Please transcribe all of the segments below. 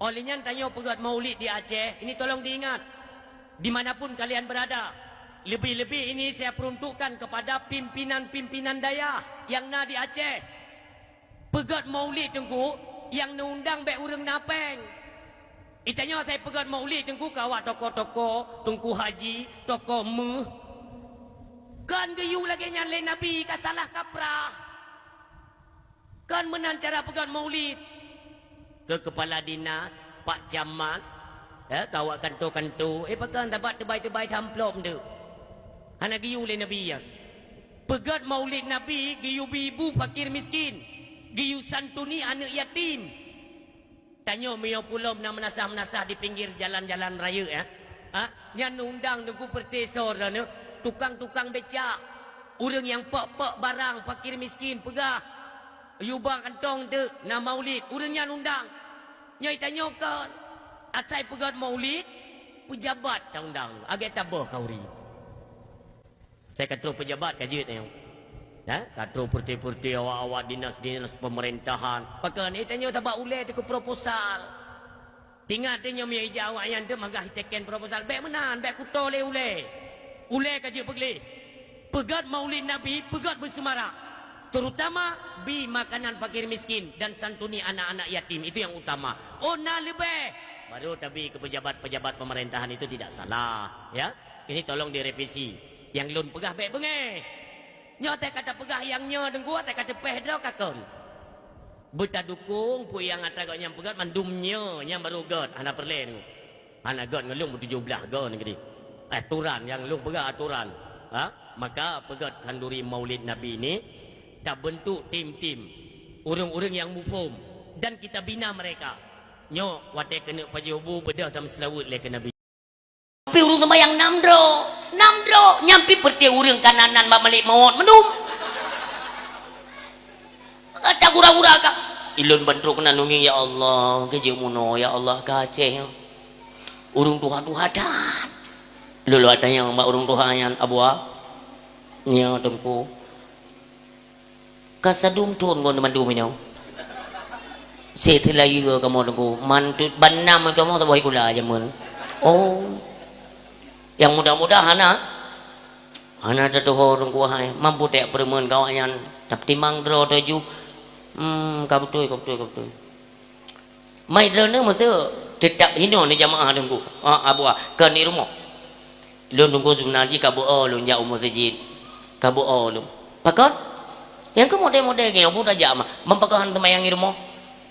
Olehnya tanya pegat maulid di Aceh, ini tolong diingat. Dimanapun kalian berada, lebih-lebih ini saya peruntukkan kepada pimpinan-pimpinan daya yang na di Aceh. Pegat maulid tengku, yang undang baik urang napeng. Itanya saya pegat maulid tengku kawak toko-toko, tengku haji, toko meh. Kan geyu lagi nyalain Nabi, kasalah kaprah. Kan menan cara pegat maulid. Ke kepala dinas, Pak Camat, kawak kantor-kantor, pegang tabat tebai-tebai tamplop tu. Hana giyu le Nabi ya. Pegat maulid Nabi, giyu ibu fakir miskin. Giyu santuni anak yatim. Tanya mio pulom na menasah-menasah di pinggir jalan-jalan raya ya. Yang undang dengan pertesor ni, tukang-tukang becak. Orang yang pek-pek barang fakir miskin pegah. Yubah kantong tu na maulid, orang yang undang. Nyai tanyakan, asai pegat maulid, pejabat tak undang. Agak tabah kau ri. Saya kata pejabat kaji tengok. Kata putih-putih awak-awak dinas-dinas pemerintahan. Pakai ni tanya tabak ulai tu ke proposal. Tinggal tanya mi jawab yang tu magah teken proposal. Baik menan, baik kuto le ulai. Ulai kaji pergi. Pegat maulid Nabi, pegat bersemarak. Terutama bi makanan fakir miskin dan santuni anak-anak yatim, itu yang utama. Oh nah lebih baru tapi ke pejabat-pejabat pemerintahan itu tidak salah ya. Ini tolong direvisi. Yang lun pegah baik bengeh. Nyo teh kata pegah yang nyo dengku teh kata peh dah kakon. Buta dukung pu yang ata yang pegat mandumnya yang baru god ana perlen. Ana god ngelung 17 god negeri. Aturan yang lung pegah aturan. Maka pegat kanduri maulid Nabi ini kita bentuk tim-tim orang-orang yang mufum dan kita bina mereka. Nyok wate kena pajobu bedah tam selawut le ke Nabi. Tapi urang tembayang 6 dro nyampi perti urang kananan mak malik maut mendum. Kata gura-gura ka. Ilun bentruk nanungi ya Allah, geje muno ya Allah ka Aceh. Urang Tuhan dan. Lulu ada yang mak urang Tuhan yang abua. Nya tengku. Kasadum tuan kau teman dum ini, setelah itu kamu tunggu mantu banam kamu tak boleh gula aja mun. Oh, yang mudah-mudahan anak jatuh orang kuahai mampu tak permen kawannya tapi timang dro tuju, kabetul. Mai dro ni mesti tetap ini ni jamaah tunggu, abu kan ni rumah. Lu tunggu sebenarnya kabu lu jauh masjid, kabu lu, pakat. Yang ke model-model yang pun aja mah mempakahan temayang irmo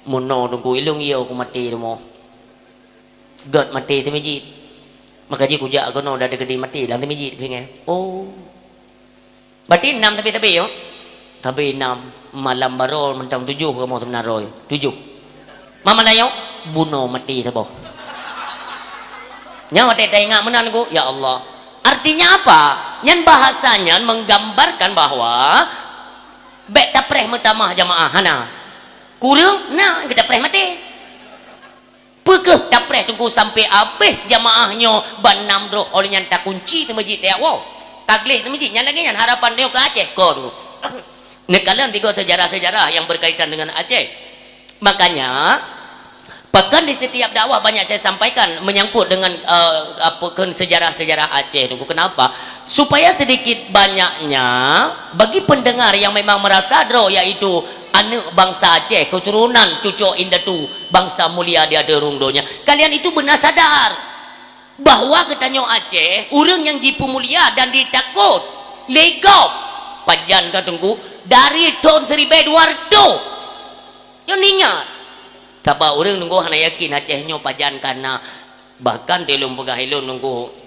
mono tunggu ilung iyo ku mati irmo god mati temijit maka ji kuja gono dah gede mati lang temijit kenge. Oh berarti 6 tapi yo tapi 6 malam baru mentang 7 kamu temenan roy 7 mama layo buno mati tabo nyawa teh ingat menan ku ya Allah. Artinya apa? Nyan bahasanya menggambarkan bahwa baik tapreh metamah jamaah hana kurang nah kita preh mati pekeh tapreh tunggu sampai habis jamaahnya banam dro oleh tak kunci tu masjid ya wow taglih tu masjid nyan lagi nyan harapan dia ke Aceh kau nekalan tiga sejarah-sejarah yang berkaitan dengan Aceh. Makanya bahkan di setiap dakwah banyak saya sampaikan menyangkut dengan sejarah-sejarah Aceh itu. Kenapa? Supaya sedikit banyaknya bagi pendengar yang memang merasa dro yaitu anak bangsa Aceh, keturunan cucu indatu bangsa mulia dia derungdonya, kalian itu benar sadar bahwa ketanyo Aceh orang yang jipu mulia dan ditakut legop pajan katungku dari tahun 1200 yang ingat tapa orang nunggu hana yakin Acehnya pajan karena bahkan telung pegahilun nunggu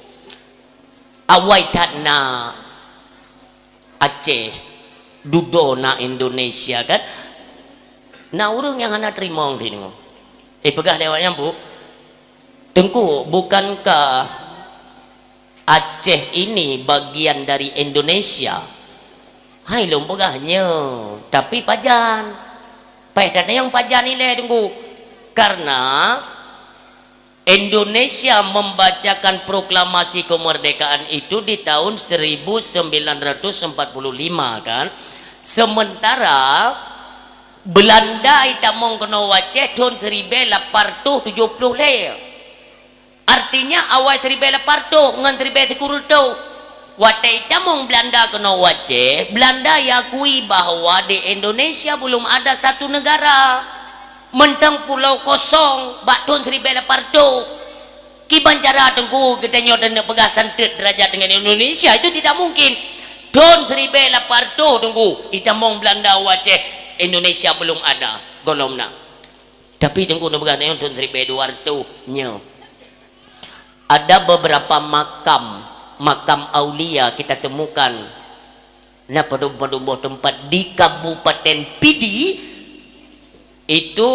awai tatna Aceh dudona Indonesia kan nah orang yang hana terima ini pegah lewatnya bu tengku bukankah Aceh ini bagian dari Indonesia hai lom pegahnya tapi pajan yang pajan nilai tengku karena Indonesia membacakan proklamasi kemerdekaan itu di tahun 1945 kan. Sementara Belanda itamong kena waceh tahun 1870 le. Artinya awal 1800 ngan 1830 wate itamong Belanda kena waceh, Belanda yakui bahwa di Indonesia belum ada satu negara mentang pulau kosong bak tahun 1800 kiban cara tengku kita nyodan pegasan derajat dengan Indonesia itu tidak mungkin. Tahun 1800 tengku itamong Belanda waceh Indonesia belum ada golomna. Tapi tengku nak berkata tahun 1200 nya ada beberapa makam aulia kita temukan nah pada tempat di Kabupaten Pidi itu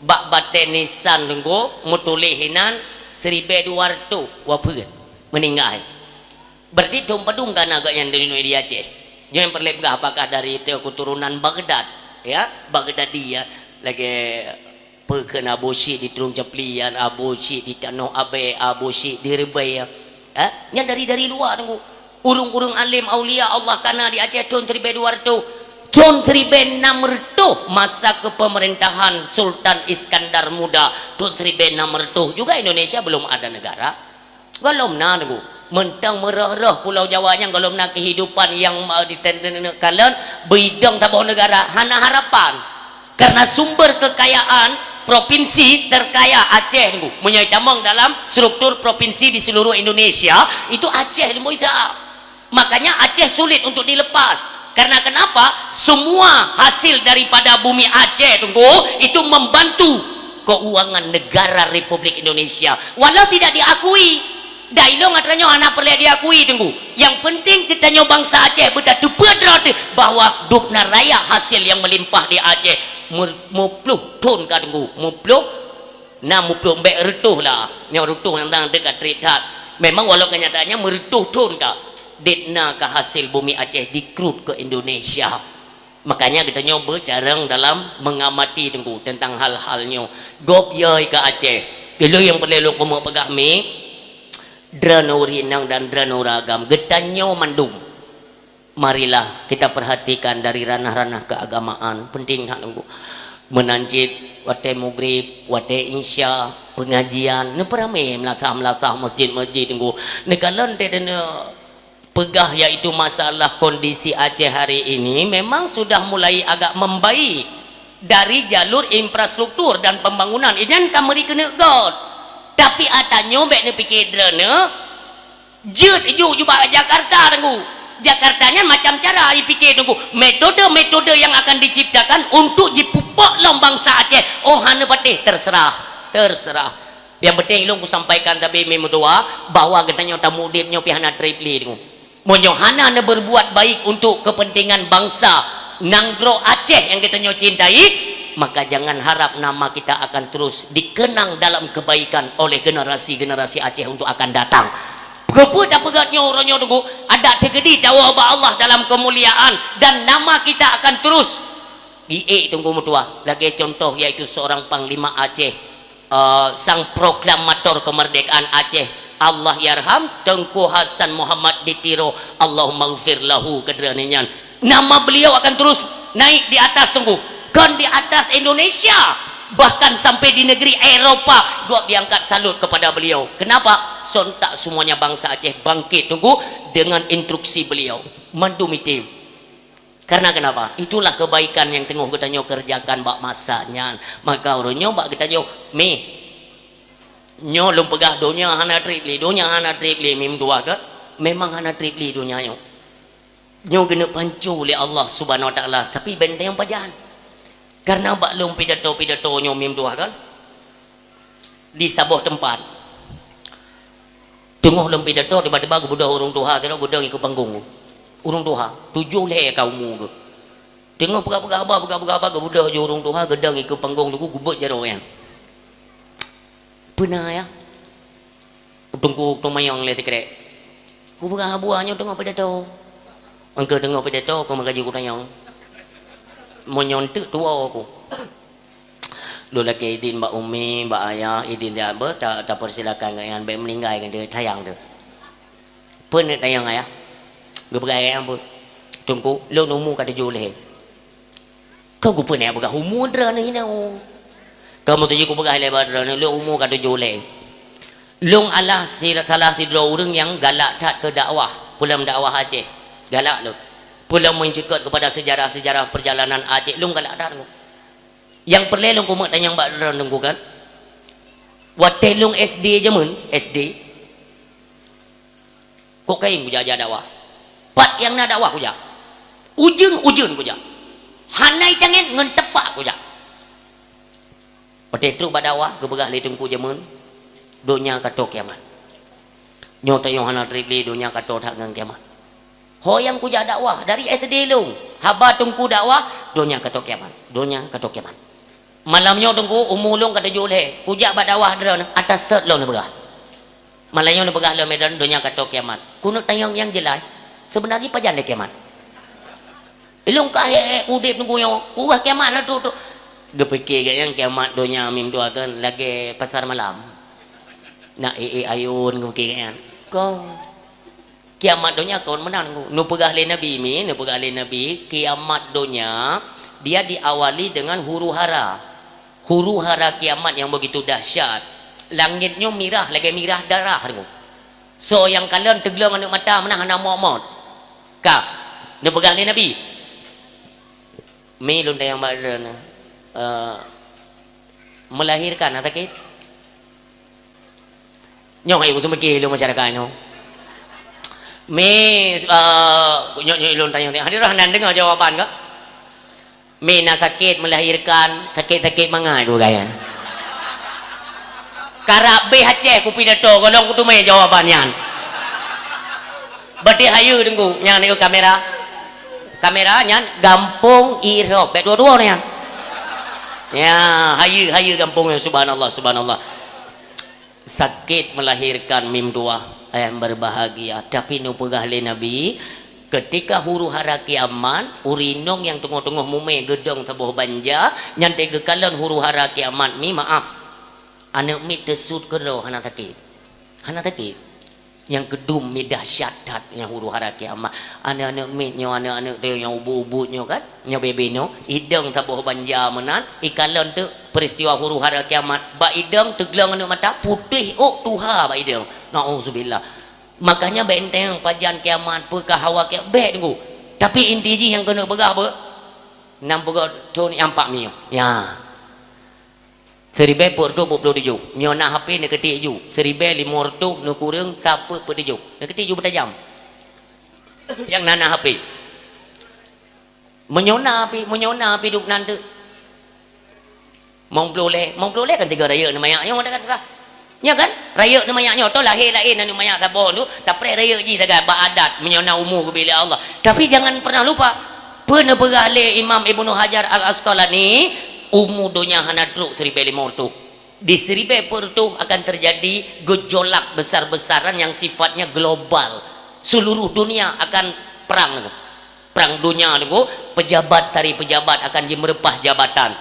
bak batenisan tengku mutulihinan 1200 wapeun meninggal. Berarti padung kan agaknya dari di Aceh. Yang perlebah apakah dari itu keturunan Baghdad ya, Baghdadi ya, lagi pekan Abu Syih di Terung Caplian, Abu Syih di Tanah Abe, Abu Syih di Rebay ya. Yang dari luar tunggu. Urung-urung alim aulia Allah karena di Aceh tahun 1200. Tahun 1600 masa kepemerintahan Sultan Iskandar Muda. Tahun 1600 juga Indonesia belum ada negara. Golomna tunggu. Mentang merah-rah Pulau Jawanya kalau nak kehidupan yang kalian bidang tabah negara hana harapan karena sumber kekayaan provinsi terkaya Aceh menyaitamang dalam struktur provinsi di seluruh Indonesia itu Aceh makanya Aceh sulit untuk dilepas karena kenapa semua hasil daripada bumi Aceh itu membantu keuangan negara Republik Indonesia walau tidak diakui. Dailong katanya anak perlu diakui tunggu. Yang penting kita nyoba bangsa Aceh betul betul bahwa dukna raya hasil yang melimpah di Aceh mupluh ton kan tunggu mupluh mbek retuh lah yang retuh tentang dekat tritat memang walau kenyataannya meretuh ton ka ditna ke hasil bumi Aceh dikrut ke Indonesia. Makanya kita nyoba jarang dalam mengamati tunggu tentang hal-halnya gop yoi ke Aceh dulu yang perlu kamu pegah mi Dranorinang dan Dranoragam getanyo mandum. Marilah kita perhatikan dari ranah-ranah keagamaan penting hak nunggu menanjid wate mugrib wate insya pengajian ne perame melatah masjid-masjid nunggu ne kalon de pegah yaitu masalah kondisi Aceh hari ini memang sudah mulai agak membaik dari jalur infrastruktur dan pembangunan ini kan kameri kena god. Tapi atanya mbak ni pikir drone jut juga Jakarta tunggu Jakartanya macam cara dipikir tunggu metode yang akan diciptakan untuk dipupuk lombang bangsa Aceh hana patih terserah yang penting lu aku sampaikan tapi memu tua bahwa katanya tamu dipnya pihana tripli tunggu monyo hana berbuat baik untuk kepentingan bangsa Nanggro Aceh yang kita cintai maka jangan harap nama kita akan terus dikenang dalam kebaikan oleh generasi-generasi Aceh untuk akan datang. Kepada pegatnya orangnya tunggu ada tegedi jawab Allah dalam kemuliaan dan nama kita akan terus tunggu mutua lagi contoh yaitu seorang panglima Aceh sang proklamator kemerdekaan Aceh Allah yarham Tengku Hasan Muhammad Ditiro Allahumma gfir lahu kedranian nama beliau akan terus naik di atas tunggu kan di atas Indonesia bahkan sampai di negeri Eropa gua diangkat salut kepada beliau. Kenapa? Sontak semuanya bangsa Aceh bangkit tunggu dengan instruksi beliau mandumiti karena kenapa? Itulah kebaikan yang tengah kita kerjakan bak masanya maka orangnya bak kita nyo lum pegah donya hana tripli mim dua ke memang hana tripli donya nyo kena pancu oleh Allah Subhanahu wa taala tapi benda yang pajan karena baklum pidato nyomim dua kan di sebuah tempat tengah lem pidato tiba-tiba budak urung tuha tidak gudang ikut panggung urung tuha 7 le kaummu ke tengah pegah apa budak je urung tuha gedang ikut panggung tu gubut jaro yang pernah ya tunggu tomayang le tikrek ku pegah buahnya tengah pidato angka tengah pidato ku magaji ku tanyang menyontek tua aku lu lagi izin mbak Umi mbak Ayah izin dia apa tak persilakan dengan baik meninggal kan dia tayang tu pun dia tayang ayah gue bergaya apa tunggu lu numu kata joleh kau ku pernah begah umur drana hina kamu tu je ku begah lebar drana lu umur kata jole lung Allah salah tidro orang yang galak tak ke dakwah pulang dakwah Aceh galak lu pulang mencekut kepada sejarah-sejarah perjalanan Aceh lung galak tak lu yang perlu lung ku mak tanya mbak drana ku kan waktu lung SD je mun SD kok kain ku jaga dakwah pat yang nak dakwah ku jaga ujun ku jaga hanai tangan ngan tepak ku jak pada itu badawa ke begah litung ku jamun dunia kato kiamat nyota yang hana tribli dunia kato tak ngan kiamat ho yang ku jak dakwah dari SD long haba tungku dakwah dunia kato kiamat malamnya tungku umulung kata jule ku jak badakwah dron atas set long begah malamnya begah lo medan dunia kato kiamat ku nak tanya yang jelas sebenarnya apa jalan kiamat ilung kahe udip nunggu yang kuah kiamat lah tu gepikir yang kiamat dunia mim tu akan lagi pasar malam nak ayun gepikir kan kau kiamat dunia kau menang nu pegah le nabi kiamat dunia dia diawali dengan huru hara kiamat yang begitu dahsyat langitnya mirah lagi mirah darah so yang kalian tegelong anak mata menang anak maut kak nu pegah le nabi mi lunta yang badan melahirkan atau kit nyong ayo tu meki lu masyarakat no mi nyong lunta yang hadir nan dengar jawapan kak mi nak sakit melahirkan sakit mangai tu gaya karab be Aceh ku pidato golong ku tu mai jawabannya berarti hayu tunggu yang ni kameranya gampung irok baik dua-dua ni ya hayu gampungnya subhanallah sakit melahirkan mim dua yang berbahagia tapi nu pegah le nabi ketika huru hara kiamat urinong yang tengah-tengah mume gedong tabuh banja nyantai gekalan huru hara kiamat mi maaf anak mi tesut kero hana takit yang kedum mi dahsyat yang huru hara kiamat anak-anak mi nyo anak-anak tu yang ubu-ubu nyo kan nyo bebe nyo hidung tabuh banja menan ikalan tu peristiwa huru hara kiamat ba hidung teglang anak mata putih tuha ba hidung nauzubillah makanya benteng pajan kiamat pe hawa kiamat baik tunggu tapi inti ji yang kena begah apa nam begah tu ni ampak mi ya 1427 nyona HP nak ketik ju 1500 nak kurang siapa pertujuh nak ketik ju bertajam yang nana HP menyona api duk nanti mong boleh kan tiga raya nama yang ada kan nya kan raya nama yang tu lahir lain nama yang tabon tu tapi raya ji taga adat menyona umur bila Allah tapi jangan pernah lupa pernah berale Imam Ibnu Hajar Al-Asqalani umur dunia hana truk 1500 di 1500 akan terjadi gejolak besar-besaran yang sifatnya global seluruh dunia akan perang dunia niku pejabat sari pejabat akan dimerepah jabatan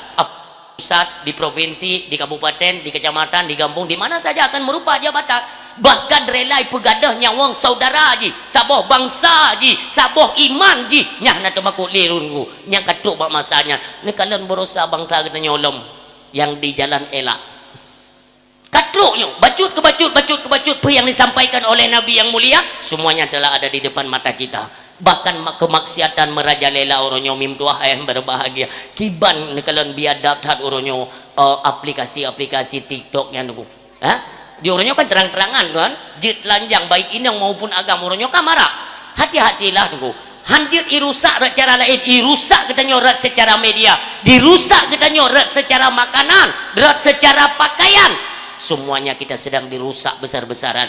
pusat di provinsi di kabupaten di kecamatan di kampung di mana saja akan merupah jabatan bahkan relai pegadah nyawang saudara ji saboh bangsa ji saboh iman ji nyah na temaku lirungu nyah katuk bak masanya ni kalian berusaha bangsa kena nyolom yang di jalan elak katruknya bacut ke bacut apa yang disampaikan oleh Nabi yang mulia semuanya telah ada di depan mata kita bahkan kemaksiatan merajalela orangnya mim tuah yang berbahagia kiban ni kalian biadab tat orangnya aplikasi TikTok yang nunggu di orangnya kan terang-terangan kan jit lanjang baik inang maupun agama orangnya kan marah hati-hatilah tunggu hanjit irusak secara lain irusak kita nyorat secara media dirusak kita nyorat secara makanan berat secara pakaian semuanya kita sedang dirusak besar-besaran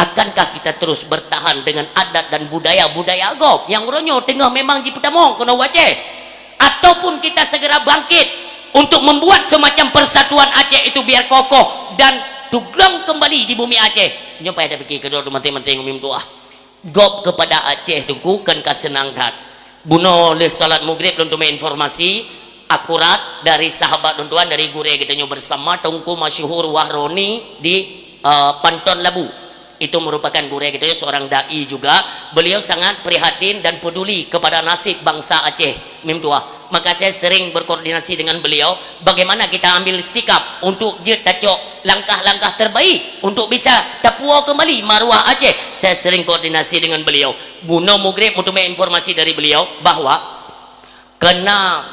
akankah kita terus bertahan dengan adat dan budaya agam yang orangnya tengah memang jipetamong kena Aceh ataupun kita segera bangkit untuk membuat semacam persatuan Aceh itu biar kokoh dan tuglang kembali di bumi Aceh nyopai ada fikir kedua menting-menting umim tuah gop kepada Aceh tu kan kasenangkat buno le salat maghrib untuk informasi akurat dari sahabat tuan dari gure kita nyo bersama tungku masyhur Wahroni di Panton Labu itu merupakan gure kita seorang dai juga beliau sangat prihatin dan peduli kepada nasib bangsa Aceh mim tuah maka saya sering berkoordinasi dengan beliau bagaimana kita ambil sikap untuk je tacok langkah-langkah terbaik untuk bisa tapuau kembali maruah Aceh. Saya sering koordinasi dengan beliau. Buno Mugrib untuk informasi dari beliau bahwa kena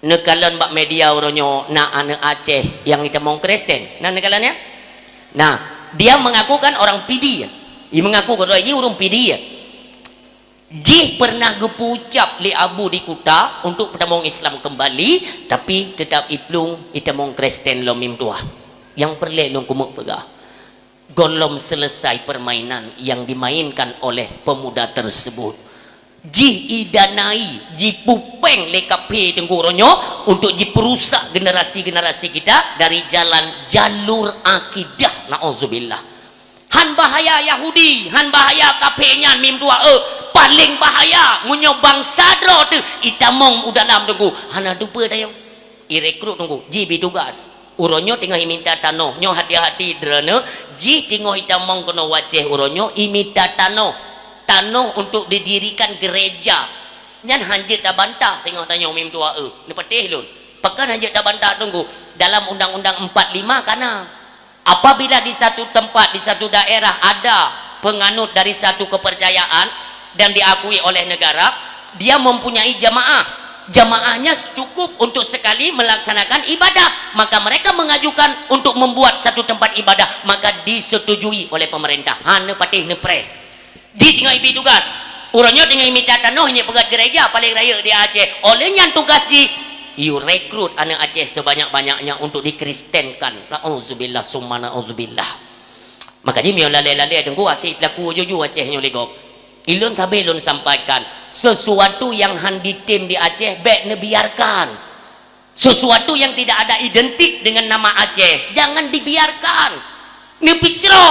nekalan bak media oronyo na ane Aceh yang kita mau Kristen nah nekalannya. Nah dia mengakukan orang PD ya. Dia mengaku kalau dia orang PD ya. Jih pernah gepucap li abu di kuta untuk pertamong Islam kembali tapi tetap iplung itamong Kristen lomim tua yang perle long kumuk pegah golom selesai permainan yang dimainkan oleh pemuda tersebut. Jih idanai ji pupeng lekape tengguronyo untuk ji perusak generasi-generasi kita dari jalan jalur akidah na'udzubillah. Han bahaya Yahudi, han bahaya kapenya mim tua paling bahaya munyo bangsa dro tu itamong udalam tunggu hana dupa dayong irekrut tunggu ji bitugas uronyo tinggal minta tanoh nyo hati-hati drana ji tinggal itamong kono waceh uronyo imita tanoh untuk didirikan gereja nyan hanjit dah bantah tinggal tanya mim tua ni petih lun pekan hanjit dah bantah tunggu dalam undang-undang 45 karena apabila di satu tempat di satu daerah ada penganut dari satu kepercayaan dan diakui oleh negara, dia mempunyai jamaahnya cukup untuk sekali melaksanakan ibadah, maka mereka mengajukan untuk membuat satu tempat ibadah, maka disetujui oleh pemerintah. Ne patih ne pre di tinggal ibi tugas urangnya tinggal minta tanah ini pegat gereja paling raya di Aceh olehnya tugas di you rekrut anak Aceh sebanyak-banyaknya untuk dikristenkan. Na'udzubillah summa na'udzubillah. Maka dia lale-lale tunggu asyik pelaku juju Aceh nyo legok ilun tabe ilun sampaikan sesuatu yang handi tim di Aceh baik nebiarkan sesuatu yang tidak ada identik dengan nama Aceh jangan dibiarkan nepicro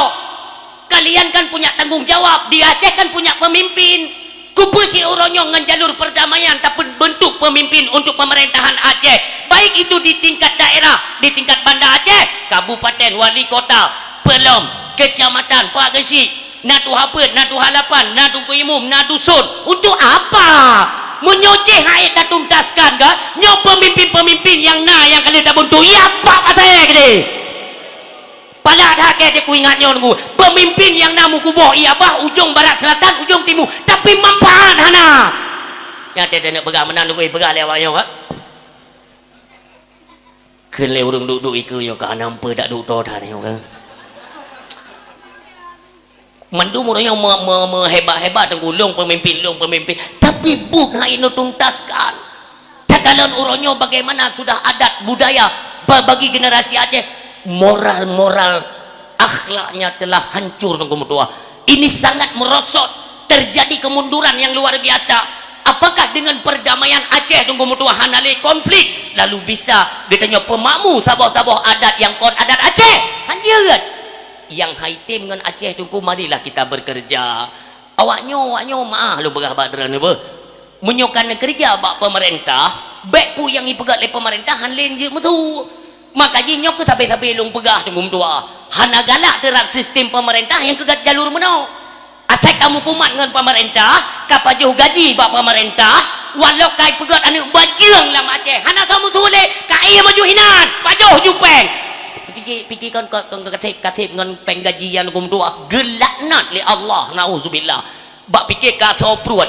kalian kan punya tanggung jawab di Aceh kan punya pemimpin kupusi uronyo ngan jalur perdamaian tapi bentuk pemimpin untuk pemerintahan Aceh baik itu di tingkat daerah di tingkat Banda Aceh kabupaten wali kota pelom kecamatan Pak Gesik nadu hapet, nadu halapan, nadu kuimum, nadu sun untuk apa? Menyoceh hai tak tuntaskan kan? Nyo pemimpin-pemimpin yang kalian tak buntu iya apa saya gede pala dah ke ku ingat nyo nunggu pemimpin yang namu kuboh iya bah ujung barat selatan ujung timur tapi manfaat hana ya tidak nak pegang menang nunggu pegang lewat nyo kak kele urung duduk iku nyo kak nampak tak duduk toh dah nyo kak mandu muranya hebat-hebat tengulung pemimpin tapi bukan ini tuntaskan cakalan uronyo bagaimana sudah adat budaya bagi generasi Aceh moral akhlaknya telah hancur tunggu mutua ini sangat merosot terjadi kemunduran yang luar biasa apakah dengan perdamaian Aceh tunggu mutua hanali konflik lalu bisa ditanya pemakmu sabah-sabah adat yang kon adat Aceh hanjir yang haitim dengan Aceh tunggu marilah kita bekerja awaknyo maah lu begah badran apa menyokan kerja bak pemerintah baik pu yang ipegat oleh pemerintahan lain je metu maka jinyo ke tapi lung pegah tunggu tua hana galak terat sistem pemerintah yang kegat jalur menau Aceh kamu kumat dengan pemerintah kapajuh gaji bak pemerintah walau kai pegat anu bajeng lam Aceh hana kamu tule kai maju hinan pajuh jupeng pikirkan katib dengan penggajian hukum tua gelaknat li Allah na'udzubillah bak pikir kata pruat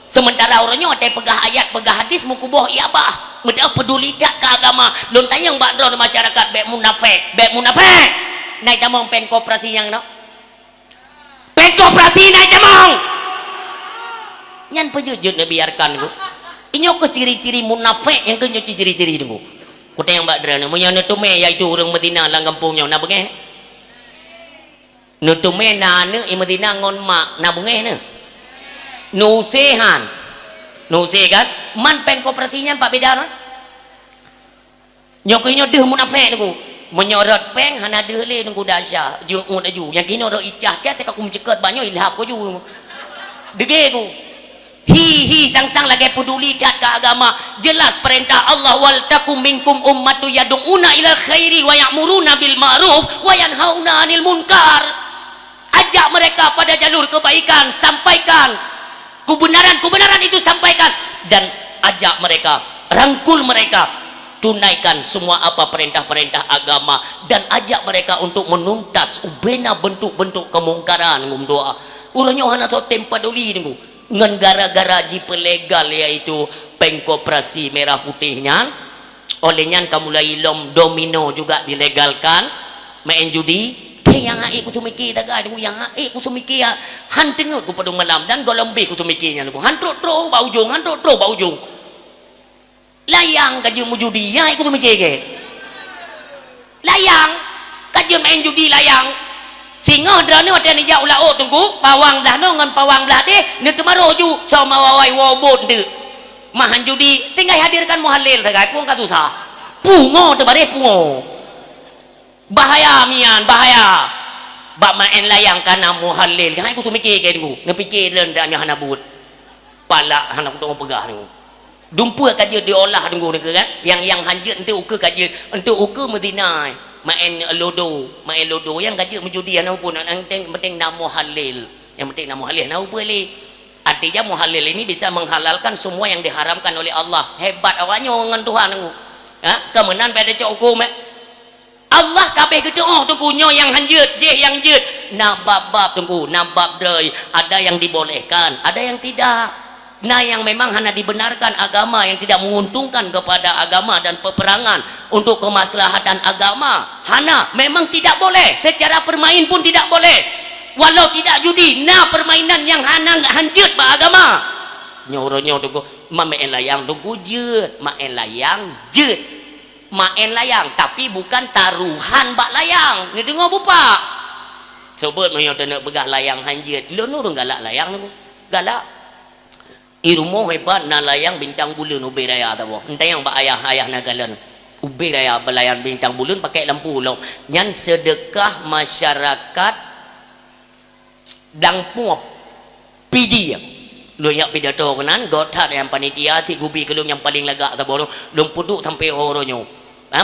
sementara orangnya ada pegah ayat pegah hadis mukuboh iya bah mudah peduli tak ke agama lon tanyang bak drone masyarakat bek munafik naik damong pengkoperasi yang no pengkoperasi naik damong nyan pejujut biarkan ku inyo ke ciri-ciri munafik yang ke ciri-ciri tunggu kuta yang bak drone munyo nutume yaitu orang Medina lang kampungnya na bengeh nutume na ne i Medina ngon mak na bengeh ne nusehan nuse kan man pengkoperasinya pak beda no nyokinyo deh munafik tu menyorot peng hana deh le nunggu dasya jung aju yang kini orang icah dia tak aku mencekat banyak ilham ko ju dege ku hi sang lagi peduli cat ke agama jelas perintah Allah wal takum minkum ummatu yad'una ilal khairi wa ya'muruna bil ma'ruf wa yanhauna 'anil munkar ajak mereka pada jalur kebaikan sampaikan kebenaran itu sampaikan dan ajak mereka, rangkul mereka, tunaikan semua apa perintah-perintah agama, dan ajak mereka untuk menuntas ubena bentuk-bentuk kemungkaran ngum doa. Urangnya hana so tempat duli nunggu ngan gara-gara jipe legal yaitu pengkoperasi merah putihnya, olehnya kamu ilom domino juga dilegalkan, main judi. Yang aik ku tu mikir tak ada yang aik ku tu mikir han tengok ku pada malam dan golombe ku tu mikirnya ku han trok bau ujung han trok bau ujung layang kaje mu judi yang aik ku tu mikir ke layang kaje main judi layang singa drone ada ni jau lao tunggu pawang dah no ngan pawang belah deh ni temaro ju so mawai wobot de mahan judi tinggal hadirkan muhalil sagai pun ka susah pungo te bare pungo bahaya mian bahaya bak main layang kana muhalil kan aku tu mikir ke dulu ne fikir rendahnya hana but palak hana tu pegah ni dumpa kaje diolah dulu ne kan yang hanjut ente uke kaje ente uke medina main lodo yang kaje menjudi ana pun yang penting nama muhalil yang penting nama muhalil na upeli artinya muhalil ini bisa menghalalkan semua yang diharamkan oleh Allah. Hebat awaknya dengan Tuhan ha kemenan pada cok hukum Allah kabeh gitu tunggu nyo yang hanjut je yang jut nabab tunggu nabab dray ada yang dibolehkan ada yang tidak. Nah yang memang hanya dibenarkan agama yang tidak menguntungkan kepada agama dan peperangan untuk kemaslahatan agama hana memang tidak boleh, secara permain pun tidak boleh walau tidak judi. Nah permainan yang hana hanjut ba agama nyo tunggu main layang tunggu jut main layang jut main layang tapi bukan taruhan bak layang ni tengok bupak sebut mayo nak begah layang hanjit lu nurung galak layang tu galak irumo hebat na layang bintang bulan ubi raya tu entah yang bak ayah nagalan ubi raya belayan bintang bulan pakai lampu lo nyan sedekah masyarakat Blangpuap PD lu yak pidato kenan gotat yang panitia ti gubi kelung yang paling lagak tu bolong lum puduk sampai oronyo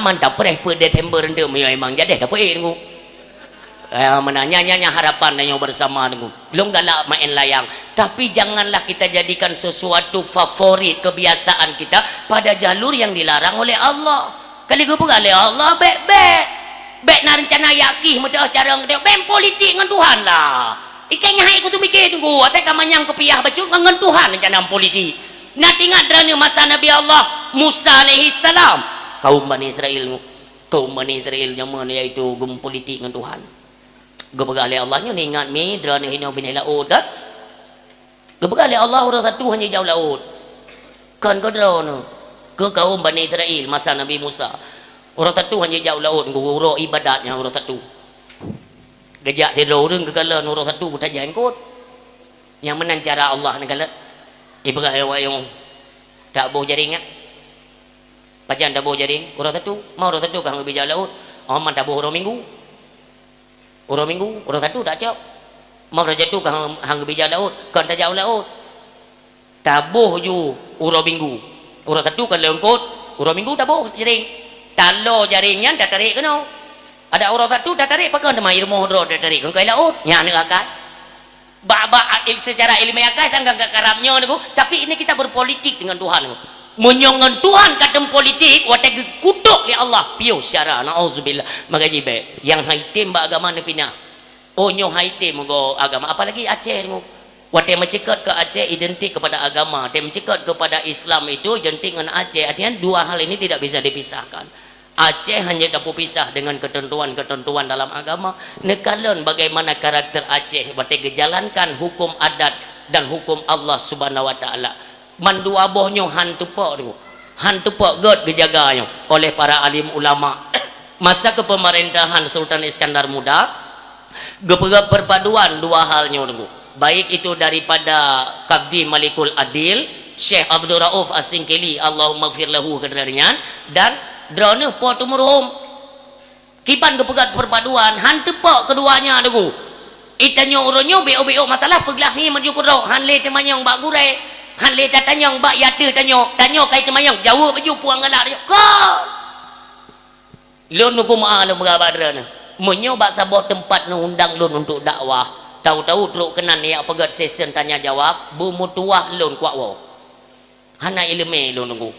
mantap pereh per Desember ente memang jadi apa tunggu menanya harapan nanya bersama tunggu belum galak main layang tapi janganlah kita jadikan sesuatu favorit kebiasaan kita pada jalur yang dilarang oleh Allah. Kali gue oleh Allah bek na rencana yakih mudah cara ngedek ben politik dengan Tuhan lah ikanya hai ku tu mikir tunggu atai kamanyang kepiah bacu dengan Tuhan rencana politik nak ingat drane masa Nabi Allah Musa alaihi salam kaum Bani Israel zaman iaitu gum politik dengan Tuhan gebegalai Allahnya ingat mi drane hina bin laut dah gebegalai Allah orang satu hanya jauh laut kan ko drone ke kaum Bani Israel masa Nabi Musa orang satu hanya jauh laut guru ibadatnya orang satu gejak tidur reng kegala orang satu tajang kot yang menang cara Allah negala ibarat yang tak boleh jaring pajan tak boleh jaring orang satu mau orang satu kang lebih jauh laut man tak boleh orang minggu orang satu tak cak mau orang jatuh kang lebih jauh laut kan tak jauh laut tabuh ju orang minggu orang satu kan leon kot orang minggu tak boleh jaring talo jaringnya tak tarik kena ada orang satu tak tarik pakai nama ilmu hidro tak tarik kan laut yang nak akal secara ilmiah akal sangat karamnya tapi ini kita berpolitik dengan Tuhan menyongan Tuhan kadang politik watak kutuk li Allah piu syara nauzubillah maka jibe yang haitim ba agama ne pinah onyo haitim go agama apalagi Aceh ngo watak mencekat ke Aceh identik kepada agama dan mencekat kepada Islam itu identik dengan Aceh artinya dua hal ini tidak bisa dipisahkan. Aceh hanya dapat pisah dengan ketentuan-ketentuan dalam agama nekalan bagaimana karakter Aceh watak dijalankan hukum adat dan hukum Allah Subhanahu wa taala mandua bohnya hantu pak god dijaganya oleh para alim ulama masa kepemerintahan Sultan Iskandar Muda perpaduan dua halnya baik itu daripada Kabdi Malikul Adil Syekh Abdul Rauf As-Singkili Allahumma gfir lahu kedarnya dan drone potumurhum kipan kepegat perpaduan hantu pak keduanya itanyo uronyo beo masalah peglahi menuju kuro hanle temanyong bak gure hanle tatanyong bak yate tanyo kai temayong jauh baju puang galak dia ko lon ku maalum berabadra menyo bak sabah tempat nu undang lon untuk dakwah tahu-tahu teruk kenan ya pegat session tanya jawab bumutuah lon kuat wo hana ilmu lu nunggu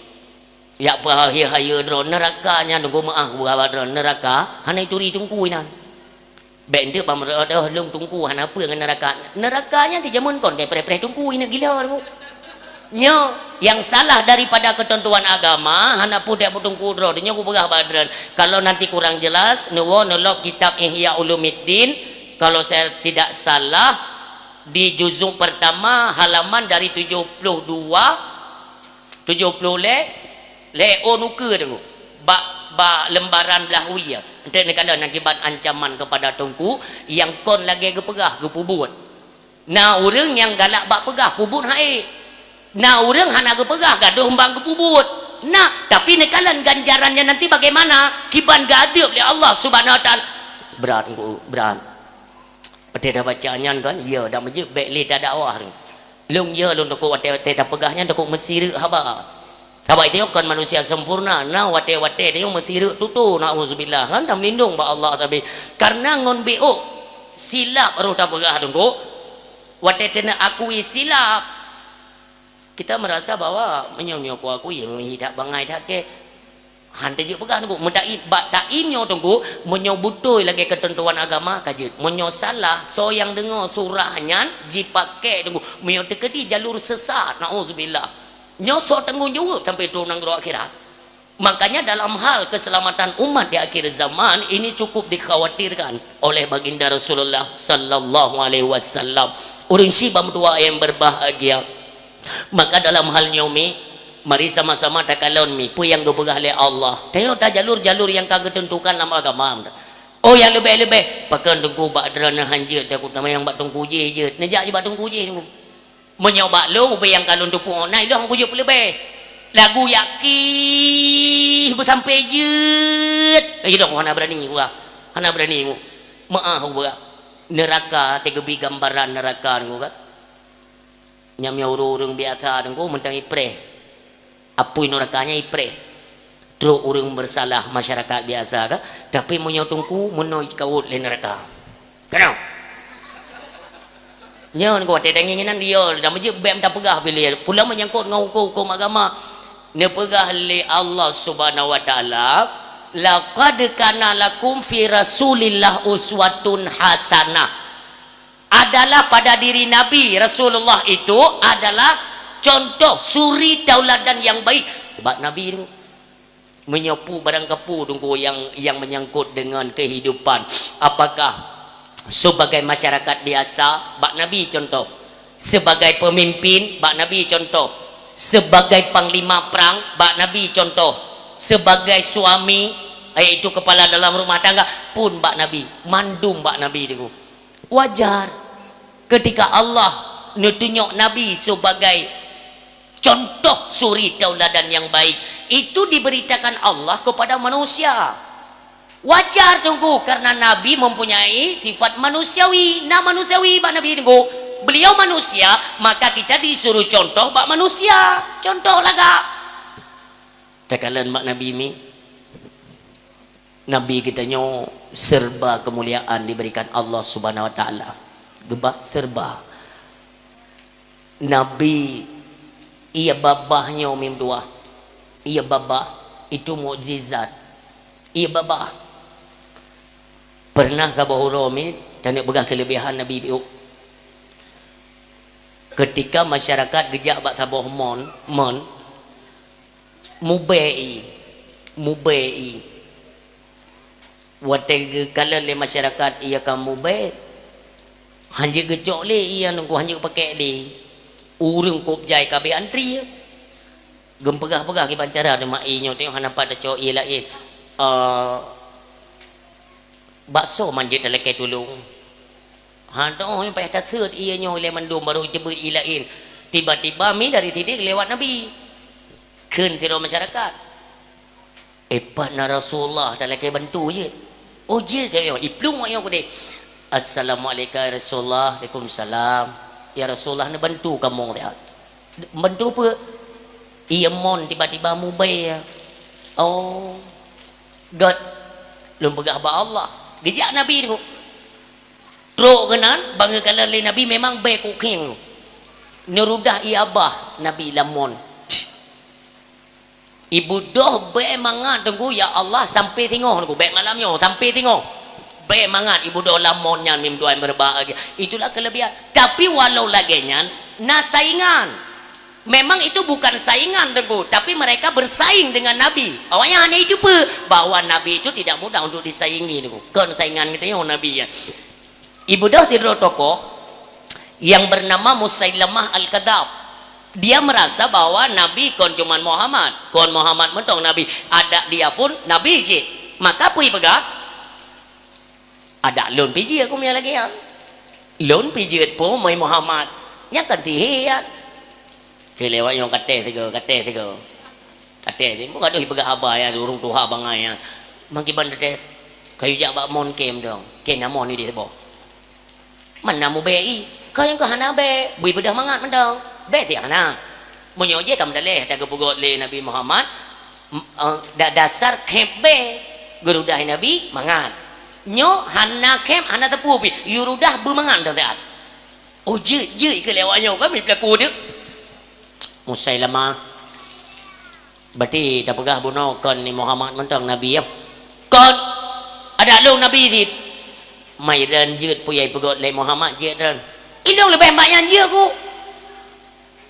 ya bahaya haya dro nerakanya nunggu maah berapa dro neraka hana itu ditunggu inan ben dia pamrah dah lung tunggu hana apa dengan nerakanya ti jamun kon kayak pre-pre tunggu ina gila nunggu nyo yang salah daripada ketentuan agama hana pun dia tunggu dro dia ku berah badran kalau nanti kurang jelas nuwo nolok kitab Ihya Ulumuddin kalau saya tidak salah di juzuk pertama halaman dari 70 le onuke tu ba lembaran belahwi ya ente negala akibat ancaman kepada tungku yang kon lagi gepegah gepubut nah urang yang galak bak pegah pubut hae nah urang hana gepegah gaduh hembang gepubut nah tapi nekalan ganjarannya nanti bagaimana kiban gadil oleh Allah Subhanahu wa taala berat Pati dah bacanya kan ya dah majib baik le dah dakwah lung ya lung tok wate dah pegahnya tok mesir haba haba itu kan manusia sempurna nah wate dia mesir tutu nauzubillah kan dah melindung ba Allah tapi karena ngon bo silap ro dah pegah tunggu wate tena akui silap kita merasa bahwa menyonyo aku yang hidak bangai dak ke hante je pegah tunggu mentai bak taimnyo tunggu menyo butoi lagi ketentuan agama kajet menyo salah so yang dengar surahnya dipake tunggu menyo tekedi jalur sesat nauzubillah nyo so tanggung jawab sampai tu nang akhirat makanya dalam hal keselamatan umat di akhir zaman ini cukup dikhawatirkan oleh baginda Rasulullah sallallahu alaihi wasallam urang sibam dua yang berbahagia maka dalam hal nyomi mari sama-sama takalon mi pu yang gepegah oleh Allah tengok tak jalur-jalur yang kagak tentukan dalam agama oh yang lebih-lebih pakan tunggu bak derana hanjir takut nama yang bak tunggu je nejak je bak tunggu je menyoba lu yang kalon tu pun naik dah aku je lebih lagu yakin bersampai je lagi dah hana berani gua hana berani mu maaf gua neraka tegebi gambaran neraka gua kan nyamnya urung biasa dengku mentang ipreh apui nerakanya ipreh terus urung bersalah masyarakat biasa kan tapi menyotungku menoi kaut le neraka kenapa nyon ko teteng inginan dia dah majib bem dah pegah pilih pula menyangkut ngau hukum agama ne pegah li Allah Subhanahu wa taala laqad kana lakum fi rasulillah uswatun hasanah adalah pada diri Nabi Rasulullah itu adalah contoh suri tauladan yang baik sebab Nabi itu menyapu barang kepu tunggu yang menyangkut dengan kehidupan apakah sebagai masyarakat biasa bak Nabi contoh sebagai pemimpin bak Nabi contoh sebagai panglima perang bak Nabi contoh sebagai suami iaitu kepala dalam rumah tangga pun bak Nabi mandum bak Nabi itu wajar ketika Allah tunjuk Nabi sebagai contoh suri tauladan yang baik itu diberitakan Allah kepada manusia wajar tunggu karena Nabi mempunyai sifat manusiawi nah manusiawi bak Nabi tunggu beliau manusia maka kita disuruh contoh bak manusia contoh laga takalan bak Nabi ini Nabi kita nyo serba kemuliaan diberikan Allah Subhanahu wa taala gebah serba Nabi ia babahnya umim dua ia babah itu mukjizat ia babah pernah sabah urami dan begah kelebihan Nabi biu ketika masyarakat gejak bak sabah mon mubai wateg kalau le masyarakat ia kamu baik hanya gejok le ia nunggu hanya pakai di urung kop jai kabe antri gempegah-pegah ki pancara de mai nyo tengok hana pada cok ia lain bakso manjit leke tulung ha doh yang payah tatsut ia nyo le mandum baru tebut ia lain tiba-tiba mi dari tidik lewat Nabi keun tiro masyarakat na Rasulullah tak lagi bantu je oh je kayak iplung ayah aku deh assalamualaikum Rasulullah waalaikumsalam ya Rasulullah nak bantu kamu dia bantu apa iya mon tiba-tiba mubai ya oh God belum pegah ba Allah gejak Nabi tu truk kenan bangga kalau Nabi memang baik kuking nerudah iya abah Nabi lamon ibu doh be mangat tunggu ya Allah sampai tengok tunggu be malamnya sampai tengok be mangat ibu doh lamonnya mim doa yang berbahagia itulah kelebihan tapi walau lagenya na saingan memang itu bukan saingan tunggu tapi mereka bersaing dengan Nabi awalnya hanya itu bahwa Nabi itu tidak mudah untuk disaingi tunggu kan saingan kita yang Nabi ya ibu doh sidro tokoh yang bernama Musailamah Al-Kadzab dia merasa bahwa Nabi kon cuman Muhammad kon Muhammad mentong Nabi ada dia pun Nabi je maka pui pegah ada lon piji aku punya lagi ya lon piji pun mai Muhammad nya kan tihiat kelewat yang kate tiga kate tiga bukan doh pegah abah ya durung tuha bangai ya mangkiban teh kayu jak bak mon kem dong ken namon ni dia bo mana mu BI kau yang kau hana be bui bedah mangat mendong be ti hana menyoje kam daleh ta gepugot le Nabi Muhammad dasar kep be gerudah Nabi mangat nyo hana kep hana tepu pi yurudah bu mangat dah taat oh je ke lewatnya kami pelaku dia Musailamah berarti dah pegah buno kon ni Muhammad mentong Nabi ya kon ada lu Nabi di mai ren jeut puyai pegot le Muhammad je ren indong lebih banyak je aku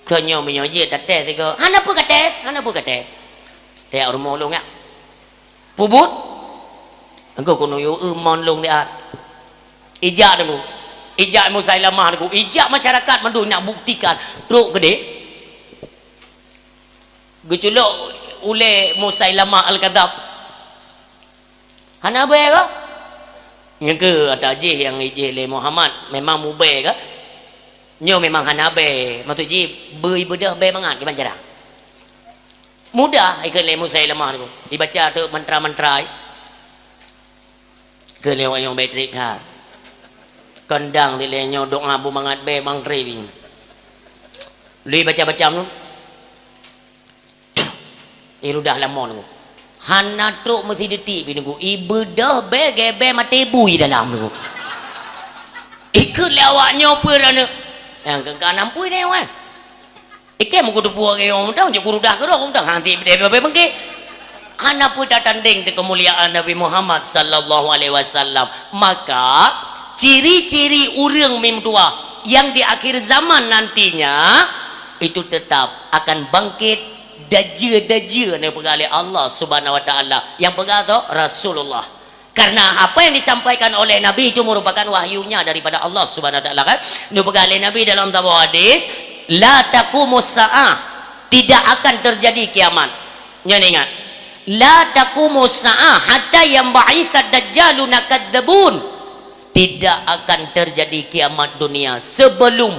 kenyo menyoje tate tiga hana pu kate te rumah long ya pubut engkau kono yo mon long dia ijak dulu ijak Musailamah dulu ijak masyarakat mandu nak buktikan truk gede geculok ule Musailamah Al-Kadzab hana be ke yang ke ada je yang ije le Muhammad memang mube ke nyo memang hanabe maksud ji beri bedah be mangat gimana cara mudah ikut le Musailamah tu dibaca tu mantra-mantra ke lewat yang betrik ha kendang di le nyo doa bu mangat be mangtri bing li baca-baca tu irudah lamon tu hana truk mesti detik pinunggu ibedah be gebe mati bui dalam tu ikut lewatnya apa rana yang ke kanan pui dia kan ikan muka tu puak ke orang dah je kurudah ke orang dah nanti dia bengke hana pun datang deng kemuliaan Nabi Muhammad sallallahu alaihi wasallam maka ciri-ciri urang mim tua yang di akhir zaman nantinya itu tetap akan bangkit daja-daja yang pegang oleh Allah subhanahu wa ta'ala yang pegang tu Rasulullah karena apa yang disampaikan oleh Nabi itu merupakan wahyunya daripada Allah subhanahu wa ta'ala kan yang pegang oleh Nabi dalam sebuah hadis la taqumus sa'ah tidak akan terjadi kiamat jangan ingat la taqumus sa'ah hatta yang ba'isad dajjaluna kadzabun tidak akan terjadi kiamat dunia sebelum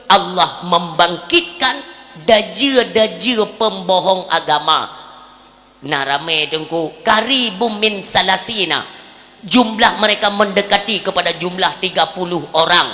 Allah membangkitkan daja-daja pembohong agama narame tengku karibum min salasina jumlah mereka mendekati kepada jumlah 30 orang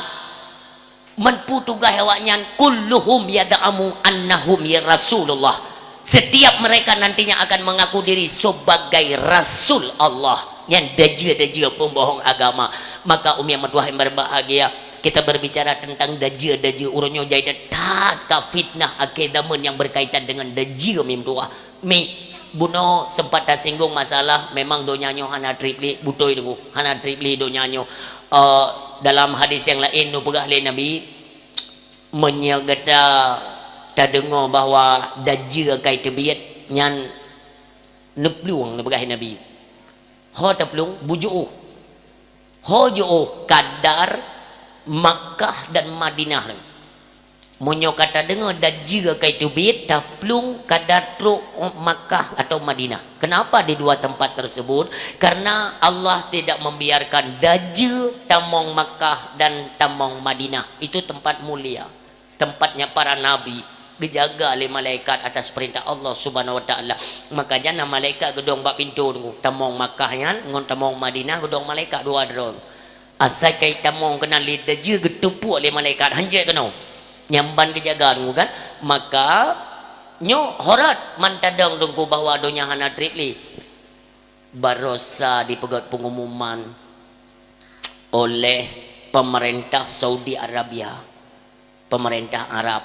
menpu tugas hewaknya kulluhum yada'amu annahum ya Rasulullah setiap mereka nantinya akan mengaku diri sebagai Rasul Allah yang daja-daja pembohong agama maka yang berbahagia kita berbicara tentang daja-daja urunyo jaidah tak fitnah akidamun yang berkaitan dengan daja mim doa mi buno sempat tersinggung masalah memang donyanyo hana tripli butoi tu hana tripli donyanyo dalam hadis yang lain nu pegah le Nabi menyegata tak dengar bahawa daja kai tebiat nyan nepluang pegah Nabi ho teplung bujuh ho juh kadar Makkah dan Madinah monyo kata dengar daja kai tubit taplung kadar truk Makkah atau Madinah kenapa di dua tempat tersebut karena Allah tidak membiarkan daja tamong Makkah dan tamong Madinah itu tempat mulia tempatnya para nabi dijaga oleh malaikat atas perintah Allah subhanahu wa ta'ala makanya malaikat gedong bak pintu tu tamong Makkahnya ngon tamong Madinah gedong malaikat dua drone asal kai tamong kena lidah je getupu oleh malaikat hanjat kena nyamban dijaga tu kan maka nyo horat mantadang dengku bahawa donya hana tripli barosa dipegat pengumuman oleh pemerintah Saudi Arabia pemerintah Arab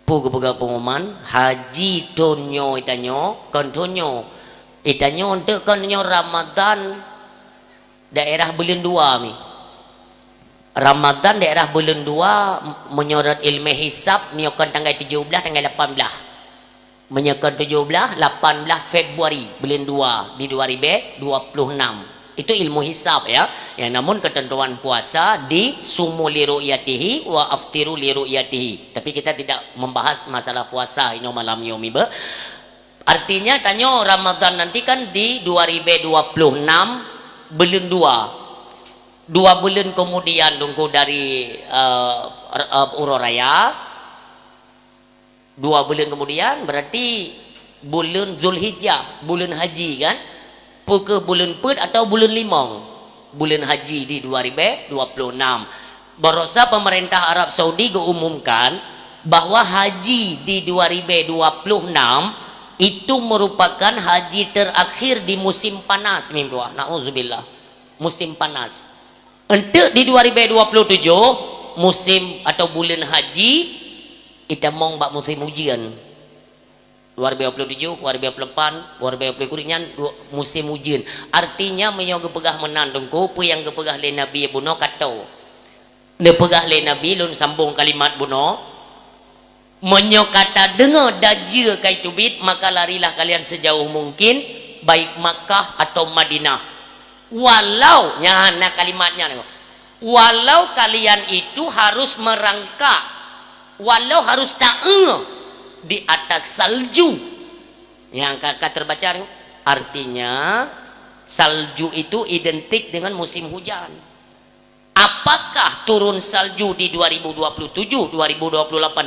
Pugu pega pengumuman haji tonyo itanyo kontonyo itanyo untuk konyo Ramadan daerah bulan 2 mi Ramadan daerah bulan 2 menyorot ilmu hisab menyokan tanggal 17 tanggal 18 menyokan 17 18 Februari bulan 2 di 2026 itu ilmu hisab ya. Ya namun ketentuan puasa di sumu li ru'yatihi wa aftiru li ru'yatihi. Tapi kita tidak membahas masalah puasa ini malam yomi be. Artinya tanya Ramadan nanti kan di 2026 bulan 2. 2 bulan kemudian tunggu dari Uroraya. 2 bulan kemudian berarti bulan Zulhijjah, bulan haji kan? Ke bulan Pet atau bulan Limong bulan haji di 2026 barosa pemerintah Arab Saudi umumkan bahwa haji di 2026 itu merupakan haji terakhir di musim panas mimdua na'udzubillah musim panas untuk di 2027 musim atau bulan haji kita mau bak musim ujian 2027, 2028, 2029 musim ujian. Artinya menyong gepegah menandungku pu yang gepegah le Nabi buno katau. Ne pegah le Nabi lun sambung kalimat buno. Menyong kata dengar dajia kai tubit maka larilah kalian sejauh mungkin baik Makkah atau Madinah. Walau nyana kalimatnya walau kalian itu harus merangkak walau harus ta'e di atas salju yang kakak terbaca artinya salju itu identik dengan musim hujan. Apakah turun salju di 2027 2028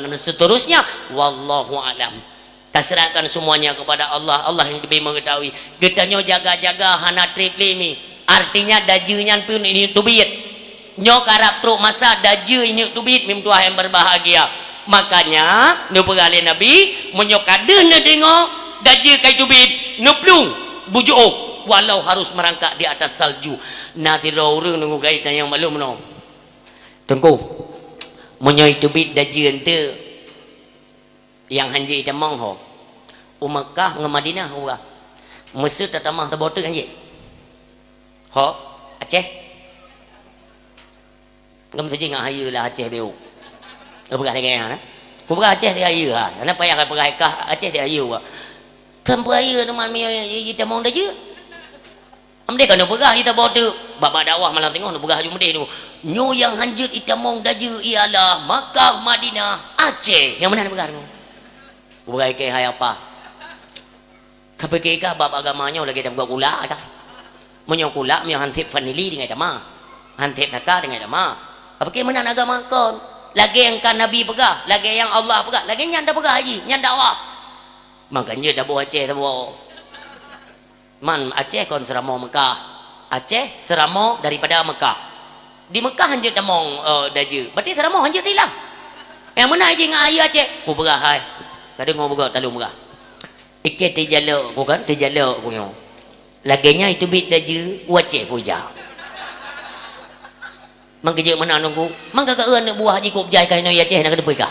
dan seterusnya wallahu alam. Terserahkan semuanya kepada Allah. Allah yang lebih mengetahui. Getanya jaga-jaga hana trip limi artinya dajunya pun ini tubit nyok harap truk masa daju ini tubit mim tuah yang berbahagia. Makanya nu pegali Nabi menyokade ne dengo daje kai tubit neplung bujuk walau harus merangkak di atas salju. Nanti orang nunggu gaitan yang malum no. Tengku menyoi tubit daje ente yang hanji tamang ho. Umakkah ngemadinah wa. Mesir tatamah tabote hanji. Ho Aceh. Ngam saja ngahayu lah Aceh beu. Pegah dengan ku pegah Aceh dia ayu ha ana payah ka pegah kah Aceh dia ayu wa kan pegah teman mi kita mau dah je amde kan pegah kita bodoh baba dakwah malam tengok pegah haju mede tu nyo yang hanjut kita mau dah je ialah Makkah Madinah Aceh yang mana pegah tu ku pegah ke hai apa ka pegah ka bab agamanya lagi dah buka kula kah menyo kula mi hantip fanili dengan dama hantip taka dengan dama apa ke mana agama kon lagi yang kan Nabi pegah, lagi yang Allah pegah, lagi nyanda pegah haji, nyanda awak. Makanya dah bawa Aceh dah bawa. Man Aceh kon seramo Mekah, Aceh seramo daripada Mekah. Di Mekah hanjut damong daje, berarti seramo hanjut tilah. Yang mana haji dengan ayah Aceh? Ku pegah hai, kadang ngau pegah talu pegah. Ikat terjalak, ku kan terjalak ku nyo. Laginya itu bit daje, Aceh puja. Mang kerja mana nunggu mang kakak nak buah haji kop jai kain ya Aceh nak depai kah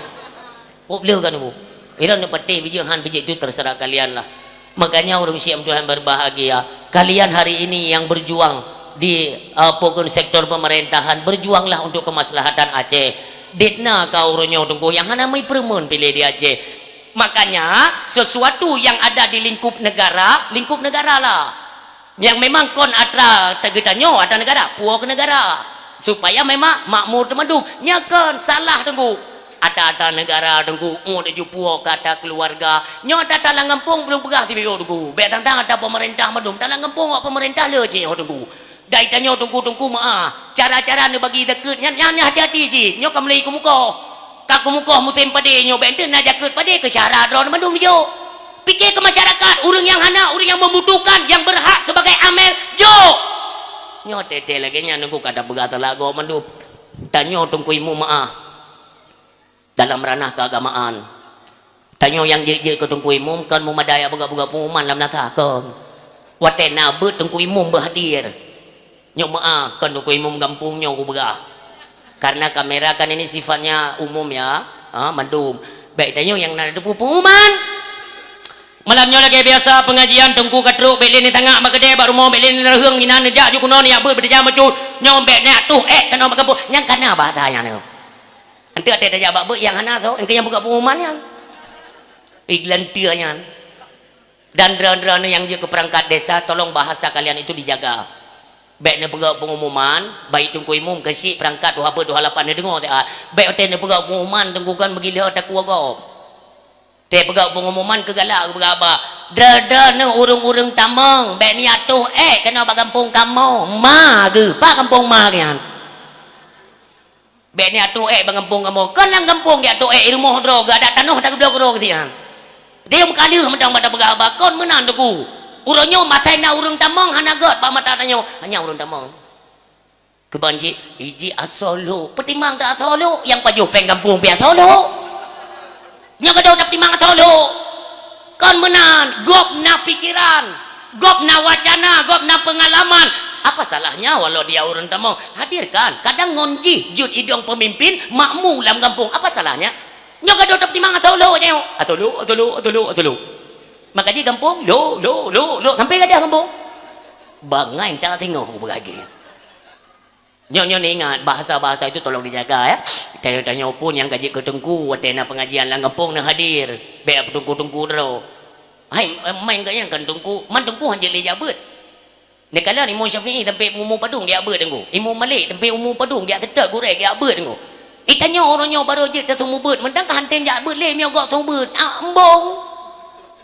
kop leu kan nunggu ira nak pati biji han biji itu terserah kalian lah. Makanya orang Islam Tuhan berbahagia kalian hari ini yang berjuang di pokok sektor pemerintahan berjuanglah untuk kemaslahatan Aceh ditna kau orangnya tunggu yang hana mai permen pilih di Aceh. Makanya sesuatu yang ada di lingkup negara lah yang memang kon atra tegetanyo atra negara puak negara supaya memang makmur temadum nyakan salah tunggu ada negara tunggu mau deju puo kata keluarga nyo ada talang ngempung belum pegah tibi tunggu be tantang ada pemerintah madum talang ngempung pemerintah le je tunggu dai tanyo tunggu maah cara-cara ne bagi deket nyan hati-hati ji nyo kamlei ku muko kaku muko musim pade nyo benten na jaket pade ke syarat ron madum jo pikir ke masyarakat urang yang hana urang yang membutuhkan yang berhak sebagai amil jo nyo tete lagi nya nunggu kata begata lagu mandup tanyo tungku imu maah dalam ranah keagamaan tanyo yang je ke tungku imu kan memadaya buka-buka pengumuman dalam nata kan watena be tungku imu berhadir nyo maah kan tungku imu gampung nyo ku begah karena kamera kan ini sifatnya umum ya mandum baik tanyo yang nak ada pengumuman. Malamnya lagi biasa pengajian tengku katruk belin ni tangak magede bak rumah belin ni reung minan nejak ju kuno ni apa berjam macu nyom bek nak tu kena bakampung yang kana bahasa yang ni ante ada daya bak yang hana tu engke yang buka pengumuman yang iklan tianya dan dera-dera yang je ke perangkat desa tolong bahasa kalian itu dijaga bek ni buka pengumuman baik tengku imum kesik perangkat tu apa tu halapan ni dengar tak bek hotel ni buka pengumuman tengkukan begila takku agak dia pegak pengumuman ke galak ke apa dada ne urung-urung tamang bek ni atuh kena bak kampung kamu ma ke pak kampung ma kian bek ni atuh bak kampung kamu kan lang kampung dia atuh ilmu dro ga ada tanah tak dua kro kian dia mekali medang pada pegak apa kon menan tuku urunyo masai na urung tamang hana got pak mata tanyo hanya urung tamang ke banji iji asolo petimang dak asolo yang pajuh peng kampung pi asolo nya kadau dapat timangan solo kon menan gop na pikiran gop na wacana gop na pengalaman apa salahnya walau dia orang tamang hadirkan kadang ngonji jud idong pemimpin makmu dalam kampung apa salahnya nya kadau dapat timangan solo nya atolo makanya kampung lo sampai kada kampung bangai tak tengok beragi nyonya ingat bahasa-bahasa itu tolong dijaga ya tanya-tanya pun yang gaji ke tengku watena pengajian lang kampung nak hadir be tengku-tengku dro hai main gaya kan tengku man tengku hanje le jabet nekala Imam Syafi'i tempe umum padung dia abet tengku Imam Malik tempe umum padung dia tetek goreng dia abet tengku tanya orangnya baru je dah semua bet mentang hanten jabet le mi gok semua bet embong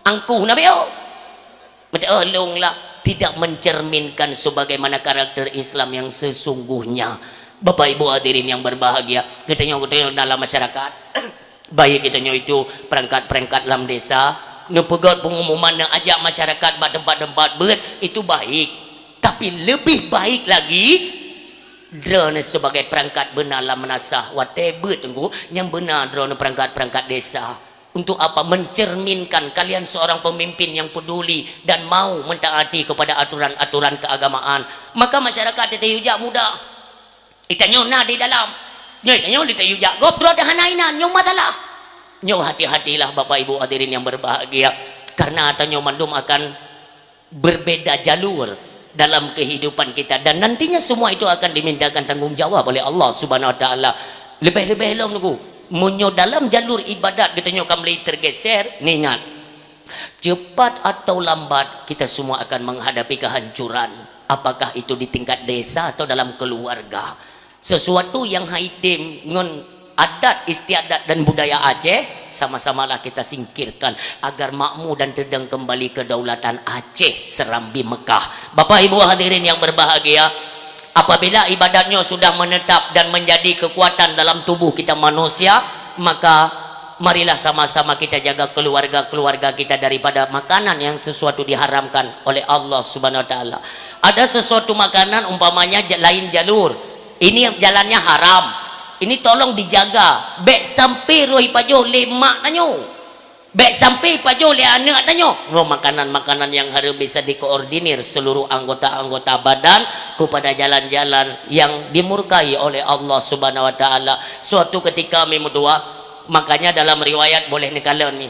angku na beo mata long lah tidak mencerminkan sebagaimana karakter Islam yang sesungguhnya. Bapak Ibu hadirin yang berbahagia, katanya dalam masyarakat baik katanya itu perangkat-perangkat dalam desa nepegat pengumuman nak ajak masyarakat buat tempat-tempat ber itu baik, tapi lebih baik lagi drone sebagai perangkat benar dalam menasah whatever tunggu yang benar drone perangkat-perangkat desa. Untuk apa? Mencerminkan kalian seorang pemimpin yang peduli dan mau mentaati kepada aturan-aturan keagamaan. Maka masyarakat ditayujak mudah. Itanya na di dalam. Itanya ditayujak. Gopro dah hanainan. Nyong masalah. Nyong hati-hatilah Bapak Ibu hadirin yang berbahagia. Karena atanya mandum akan berbeda jalur dalam kehidupan kita. Dan nantinya semua itu akan dimintakan tanggungjawab oleh Allah Subhanahu Wa Taala. Lebih-lebih long nunggu. Munyo dalam jalur ibadat katanya kembali tergeser ni ingat cepat atau lambat kita semua akan menghadapi kehancuran apakah itu di tingkat desa atau dalam keluarga sesuatu yang haitim ngon adat istiadat dan budaya Aceh sama-samalah kita singkirkan agar makmur dan terdeng kembali kedaulatan Aceh serambi Mekah. Bapak Ibu hadirin yang berbahagia, apabila ibadatnya sudah menetap dan menjadi kekuatan dalam tubuh kita manusia, maka marilah sama-sama kita jaga keluarga-keluarga kita daripada makanan yang sesuatu diharamkan oleh Allah Subhanahu Wa Taala. Ada sesuatu makanan umpamanya lain jalur, ini jalannya haram, ini tolong dijaga. Bek sampai roh pajoh lemak tanyo. Baik sampai pajoh le anak tanya makanan-makanan yang harus bisa dikoordinir seluruh anggota-anggota badan kepada jalan-jalan yang dimurkai oleh Allah Subhanahu Wa Taala. Suatu ketika memudua, makanya dalam riwayat boleh nikalan ni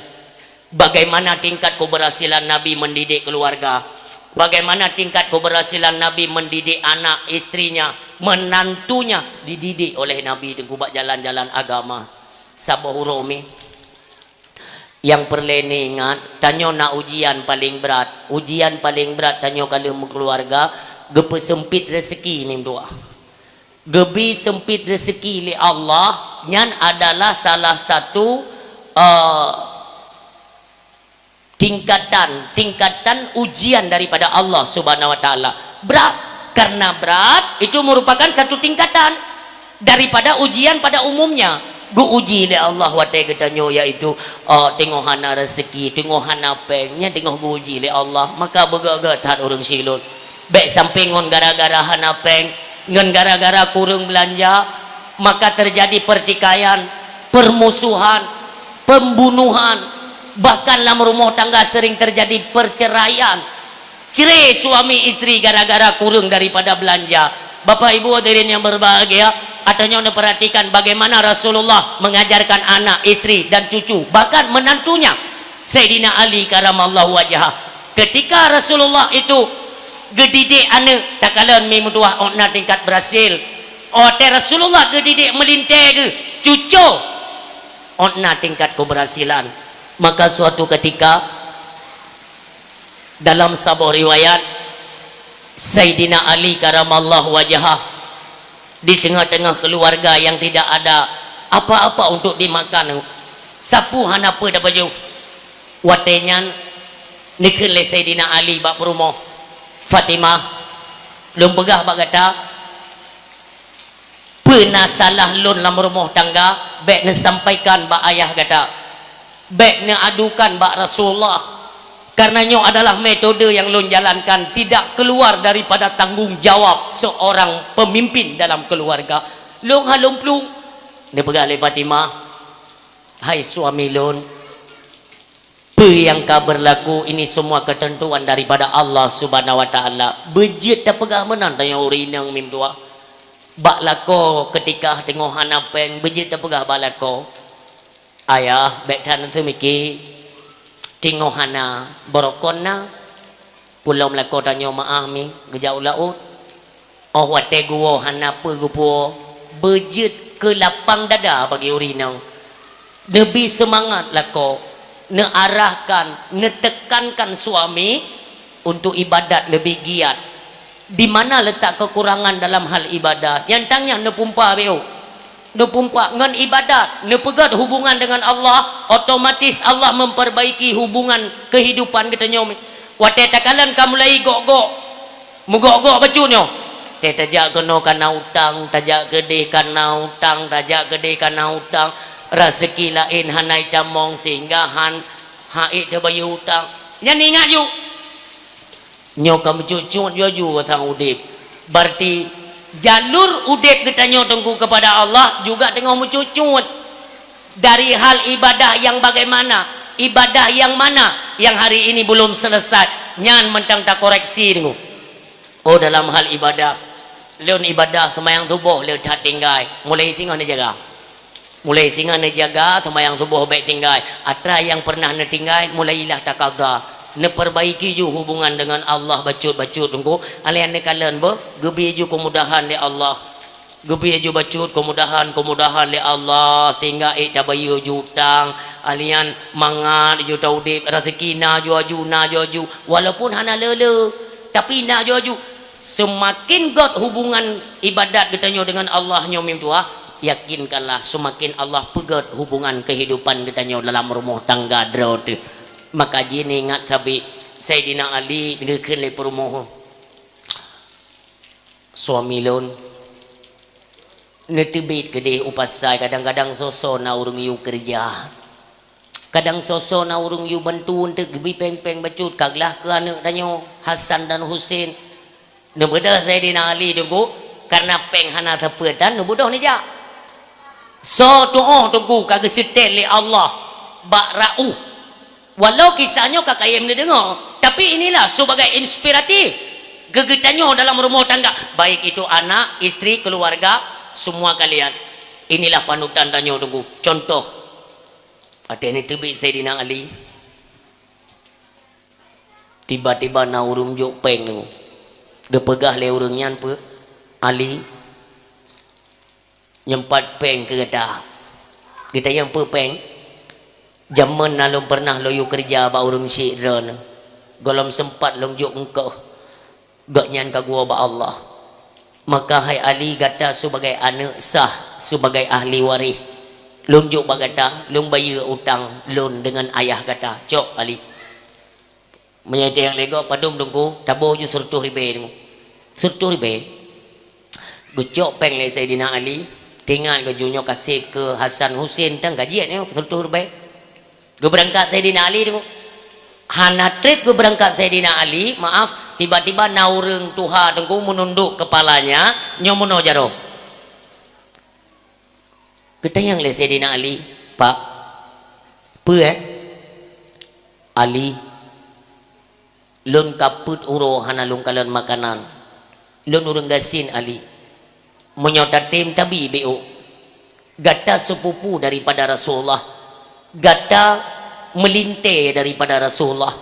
bagaimana tingkat keberhasilan Nabi mendidik keluarga, bagaimana tingkat keberhasilan Nabi mendidik anak istrinya, menantunya dididik oleh Nabi tengku jalan-jalan agama. Sabah hurumi yang perlu ingat, tanyo nak ujian paling berat tanyo kalau keluarga gepe sempit rezeki ni doa gebi sempit rezeki li Allah nyan adalah salah satu tingkatan ujian daripada Allah Subhanahu Wa Taala. Berat, karena berat itu merupakan satu tingkatan daripada ujian pada umumnya. Gu uji le Allah watai ketanyo yaitu tengok hana rezeki, tengok hana pengnya, tengok gu uji le Allah, maka begagat hat orang silun. Baik sampai ngon gara-gara hana peng, ngon gara-gara kurang belanja, maka terjadi pertikaian, permusuhan, pembunuhan, bahkan dalam rumah tangga sering terjadi perceraian. Cerai suami istri gara-gara kurang daripada belanja. Bapak Ibu hadirin yang berbahagia, Atanya anda perhatikan bagaimana Rasulullah mengajarkan anak, istri dan cucu, bahkan menantunya Sayyidina Ali karamallahu wajhah. Ketika Rasulullah itu gedidik anak tak kala mi mutuah ona tingkat berhasil. Te Rasulullah gedidik melintai ke cucu ona tingkat keberhasilan. Maka suatu ketika dalam sebuah riwayat Sayyidina Ali karamallahu wajhah di tengah-tengah keluarga yang tidak ada apa-apa untuk dimakan, sapu hana apa dah baju watenyan nikah le Sayyidina Ali bak rumah Fatimah lum pegah bak kata pernah salah lun dalam rumah tangga baik ne sampaikan bak ayah kata baik ne adukan bak Rasulullah. Karenanya adalah metode yang lun jalankan tidak keluar daripada tanggungjawab seorang pemimpin dalam keluarga. Lun halum plung dia pegang oleh Fatimah, hai suami lun, apa yang kau berlaku ini semua ketentuan daripada Allah Subhanahu wa taala. Bejit dah pegang menan tanya urinang mim tua bak lako ketika tengok hana peng bejit dah pegang bak lako ayah baik tan tu mikir tengok hana borokona pulau melako tanya maaf mi gejau laut oh wate guo hana apa gupo bejit ke lapang dada bagi urinang lebih semangat lako ne arahkan ne tekankan suami untuk ibadat lebih giat. Di mana letak kekurangan dalam hal ibadah yang tanya ne pumpa beo ne pumpa ngan ibadat ne pegat hubungan dengan Allah, otomatis Allah memperbaiki hubungan kehidupan kita nyomi. Wate takalan kamu mulai gok-gok mugok-gok bacunyo te tajak kena kana utang, tajak gede kana utang, tajak gede kana utang, rezeki lain hanai camong sehingga han haik te bayu utang. Yang ingat you nyo kamu cucut yo ju thang udip. Berarti jalur udip kita nyo tengku kepada Allah juga tengok mencucut dari hal ibadah yang bagaimana, ibadah yang mana yang hari ini belum selesai nyan mentang tak koreksi tengku. Oh dalam hal ibadah leun ibadah sembahyang subuh leun tak tinggal mulai singa ne jaga, mulai singa ne jaga sembahyang subuh baik tinggal atra yang pernah ne tinggal mulailah tak qada ne perbaiki ju hubungan dengan Allah bacut-bacut tunggu alian ne kalian bo gebi ju kemudahan di Allah, gebi ju bacut kemudahan di Allah sehingga tabayu ju utang alian mangat ju taudip rezeki na ju walaupun hana lele tapi na ju semakin got hubungan ibadat kita nyo dengan Allah nyo mim tua yakinkanlah semakin Allah pegat hubungan kehidupan kita nyo dalam rumah tangga drot. Maka jini ingat sabi Sayyidina Ali ngeukeun le perumoh suami lun netebit gede upasai kadang-kadang soso na urung yu kerja kadang soso na urung yu bantu untuk gebi peng-peng bacut kaglah ke anak tanyo Hasan dan Husin ne beda Sayyidina Ali tunggu karena peng hana tepetan ne bodoh ni ja so doa tunggu kagak setel li Allah bak rauh. Walau kisahnya kakak yang dengar, tapi inilah sebagai inspiratif gegetannya dalam rumah tangga, baik itu anak, istri, keluarga, semua kalian. Inilah panutan tanya tunggu. Contoh, ada ini tebik Sayyidina Ali, tiba-tiba na urung juk peng tunggu, gepegah le urungnya pe Ali, nyempat peng ke kita, kita yang pe peng. Zaman nalung pernah loyu kerja ba urung sidron golom sempat long juk engkau gak nyan ka gua ba Allah. Maka hai Ali gata sebagai anak sah sebagai ahli waris long juk ba gata long bayar utang loan dengan ayah gata cok Ali menyedang lego padum dungku tabo ju surtuh ribe gucok peng le Sayyidina Ali tinggal ke junyo kasih ke Hasan Husin tang gajian ni surtuh ribe. Gue berangkat Sayyidina Ali tu hana trip gue berangkat Sayyidina Ali maaf tiba-tiba naureng tuha tengku menunduk kepalanya nyomono jaro kita yang le Sayyidina Ali pak Ali lun kaput uro hana lun kalan makanan lun urung gasin Ali menyotatim tabi BO gata sepupu daripada Rasulullah, gata melintir daripada Rasulullah,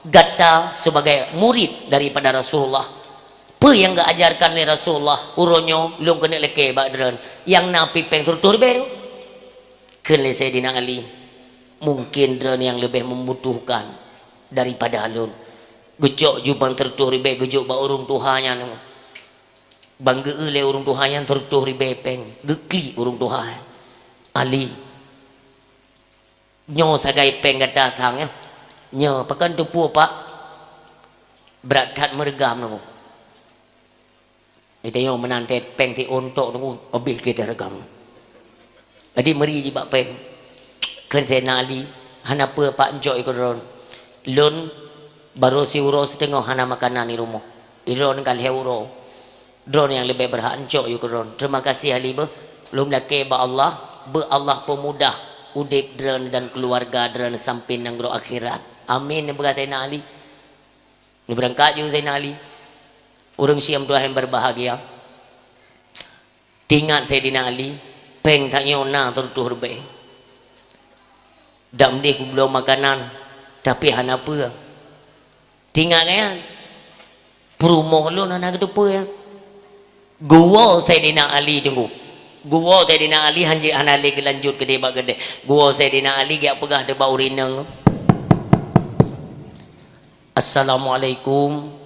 gata sebagai murid daripada Rasulullah. Apa yang gak ajarkan oleh Rasulullah uronyo belum kena leke bakdran yang napi peng tur beru kena Sayyidina Ali mungkin dran yang lebih membutuhkan daripada alun gejok jubang tertur be gejok ba urung tuhanya nu bangga le urung tuhanya tertur be peng gekli urung tuhan Ali nyo sagai peng kata sang ya nyo pakan tupu pak berat tat meregam nu itu yang menantet peng ti ontok tu obil kita regam. Jadi meri je bak peng. Kerana Ali hanapa pak enjoy koron. Lun baru si uro setengah hana makanan di rumah. Iron kali euro. Drone yang lebih berhak enjoy koron. Terima kasih Ali be. Belum laki ba Allah, be Allah pemudah udip drone dan keluarga drone sampai nang akhirat. Amin berkata Ali. Ni berangkat ju Zainal Ali. Orang siam dua yang berbahagia. Tingat Sayyidina Ali, peng tak nyona tertuh be. Dam deh belum makanan, tapi hana apa. Tingat kan? Perumoh lu nana kedupa ya. Gua Sayyidina Ali tunggu. Gua Sayyidina Ali hanji anali lanjut ke debak gede. Gua Sayyidina Ali gak pegah debak urinang. Assalamualaikum.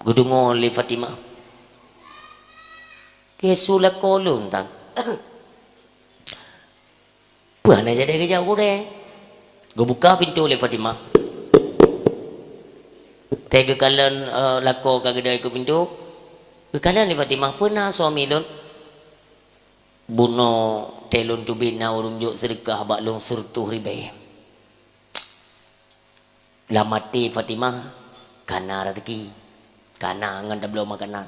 Gudungo li Fatimah. Kesula kolun tan. Puan aja deh kejauh deh. Gue buka pintu li Fatimah. Tega kalian lako kagedai ke pintu. Kalian li Fatimah pernah suami lun. Buno telun tu bina urung juk sedekah bak lung surtuh ribai. Lamati Fatimah kana rezeki. Karena ngan dah belum makanan.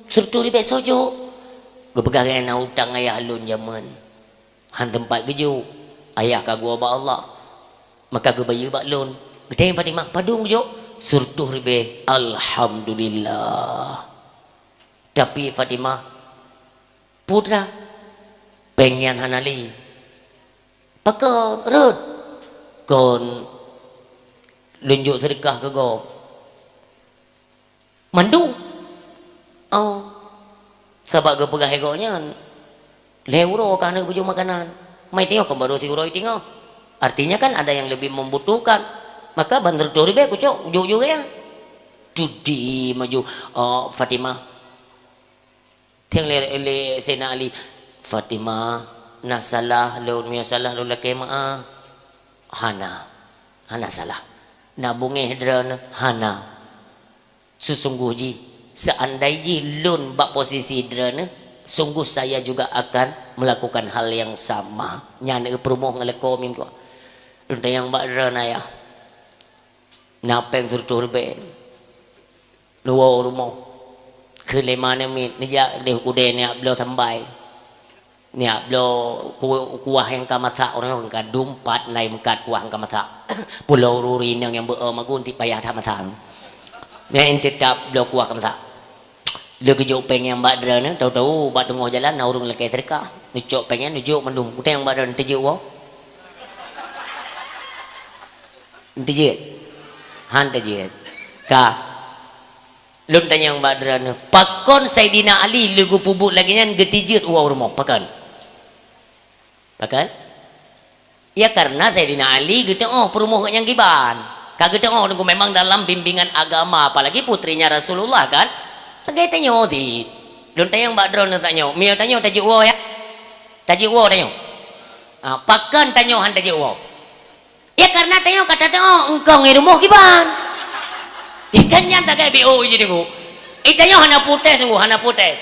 Surtu ribet sojo. Gue pegang yang utang ayah alun zaman. Han tempat keju. Ayah kagua ba Allah. Maka gue bayu bak lun. Gede yang Fatimah padung jo. Surtu ribet. Alhamdulillah. Tapi Fatimah putra pengen hanali. Pakon rud. Kon lunjuk sedekah ke go. Mandu. Oh. Sebab ke pegah egonya. Leuro karena bujung makanan. Mai tengok baru si uroi tengok. Artinya kan ada yang lebih membutuhkan. Maka bandar tori be kucok ujung ya. Judi maju Fatimah. Tiang le Sayyidina Ali. Fatimah nasalah laun miya salah laun laki ma'a. Hana salah. Nabungi hidran hana. Sesungguh ji seandai ji lun bak posisi drone sungguh saya juga akan melakukan hal yang sama nyana perumoh ngeleko min ko lun yang bak drone ya napeng tur be luar rumah ke lemane min nija deh kude ni belo sambai ni belo kuah yang kamasa orang kan dumpat nai mengkat kuah kamasa pulau ruri yang magun ti payah thamasa yang tetap blok kuah kamsa. Dia kejauh pengen mbak drone, tahu-tahu mbak tengah jalan, na urung lekai terka. Nujuk pengen, nujuk mendung. Kita yang mbak drone terjuk wah. Terjuk, han terjuk. Kah, lun tanya mbak drone. Pakon Sayyidina Ali lugu pubuk lagi nyan getijut wah rumah. Pakon. Ya karena Sayyidina Ali gitu perumoh yang giban. Kagak tengok nunggu memang dalam bimbingan agama apalagi putrinya Rasulullah kan kagak tanya di don tanya mbak drone tanya mio tanya tajuk wo ya tajuk wo tanya pakan tanya han tajuk wo ya karena tanya kata tanya engkau ngirumoh kiban ikan yang tak kayak BO jadi ku tanya hana putih tunggu hana putih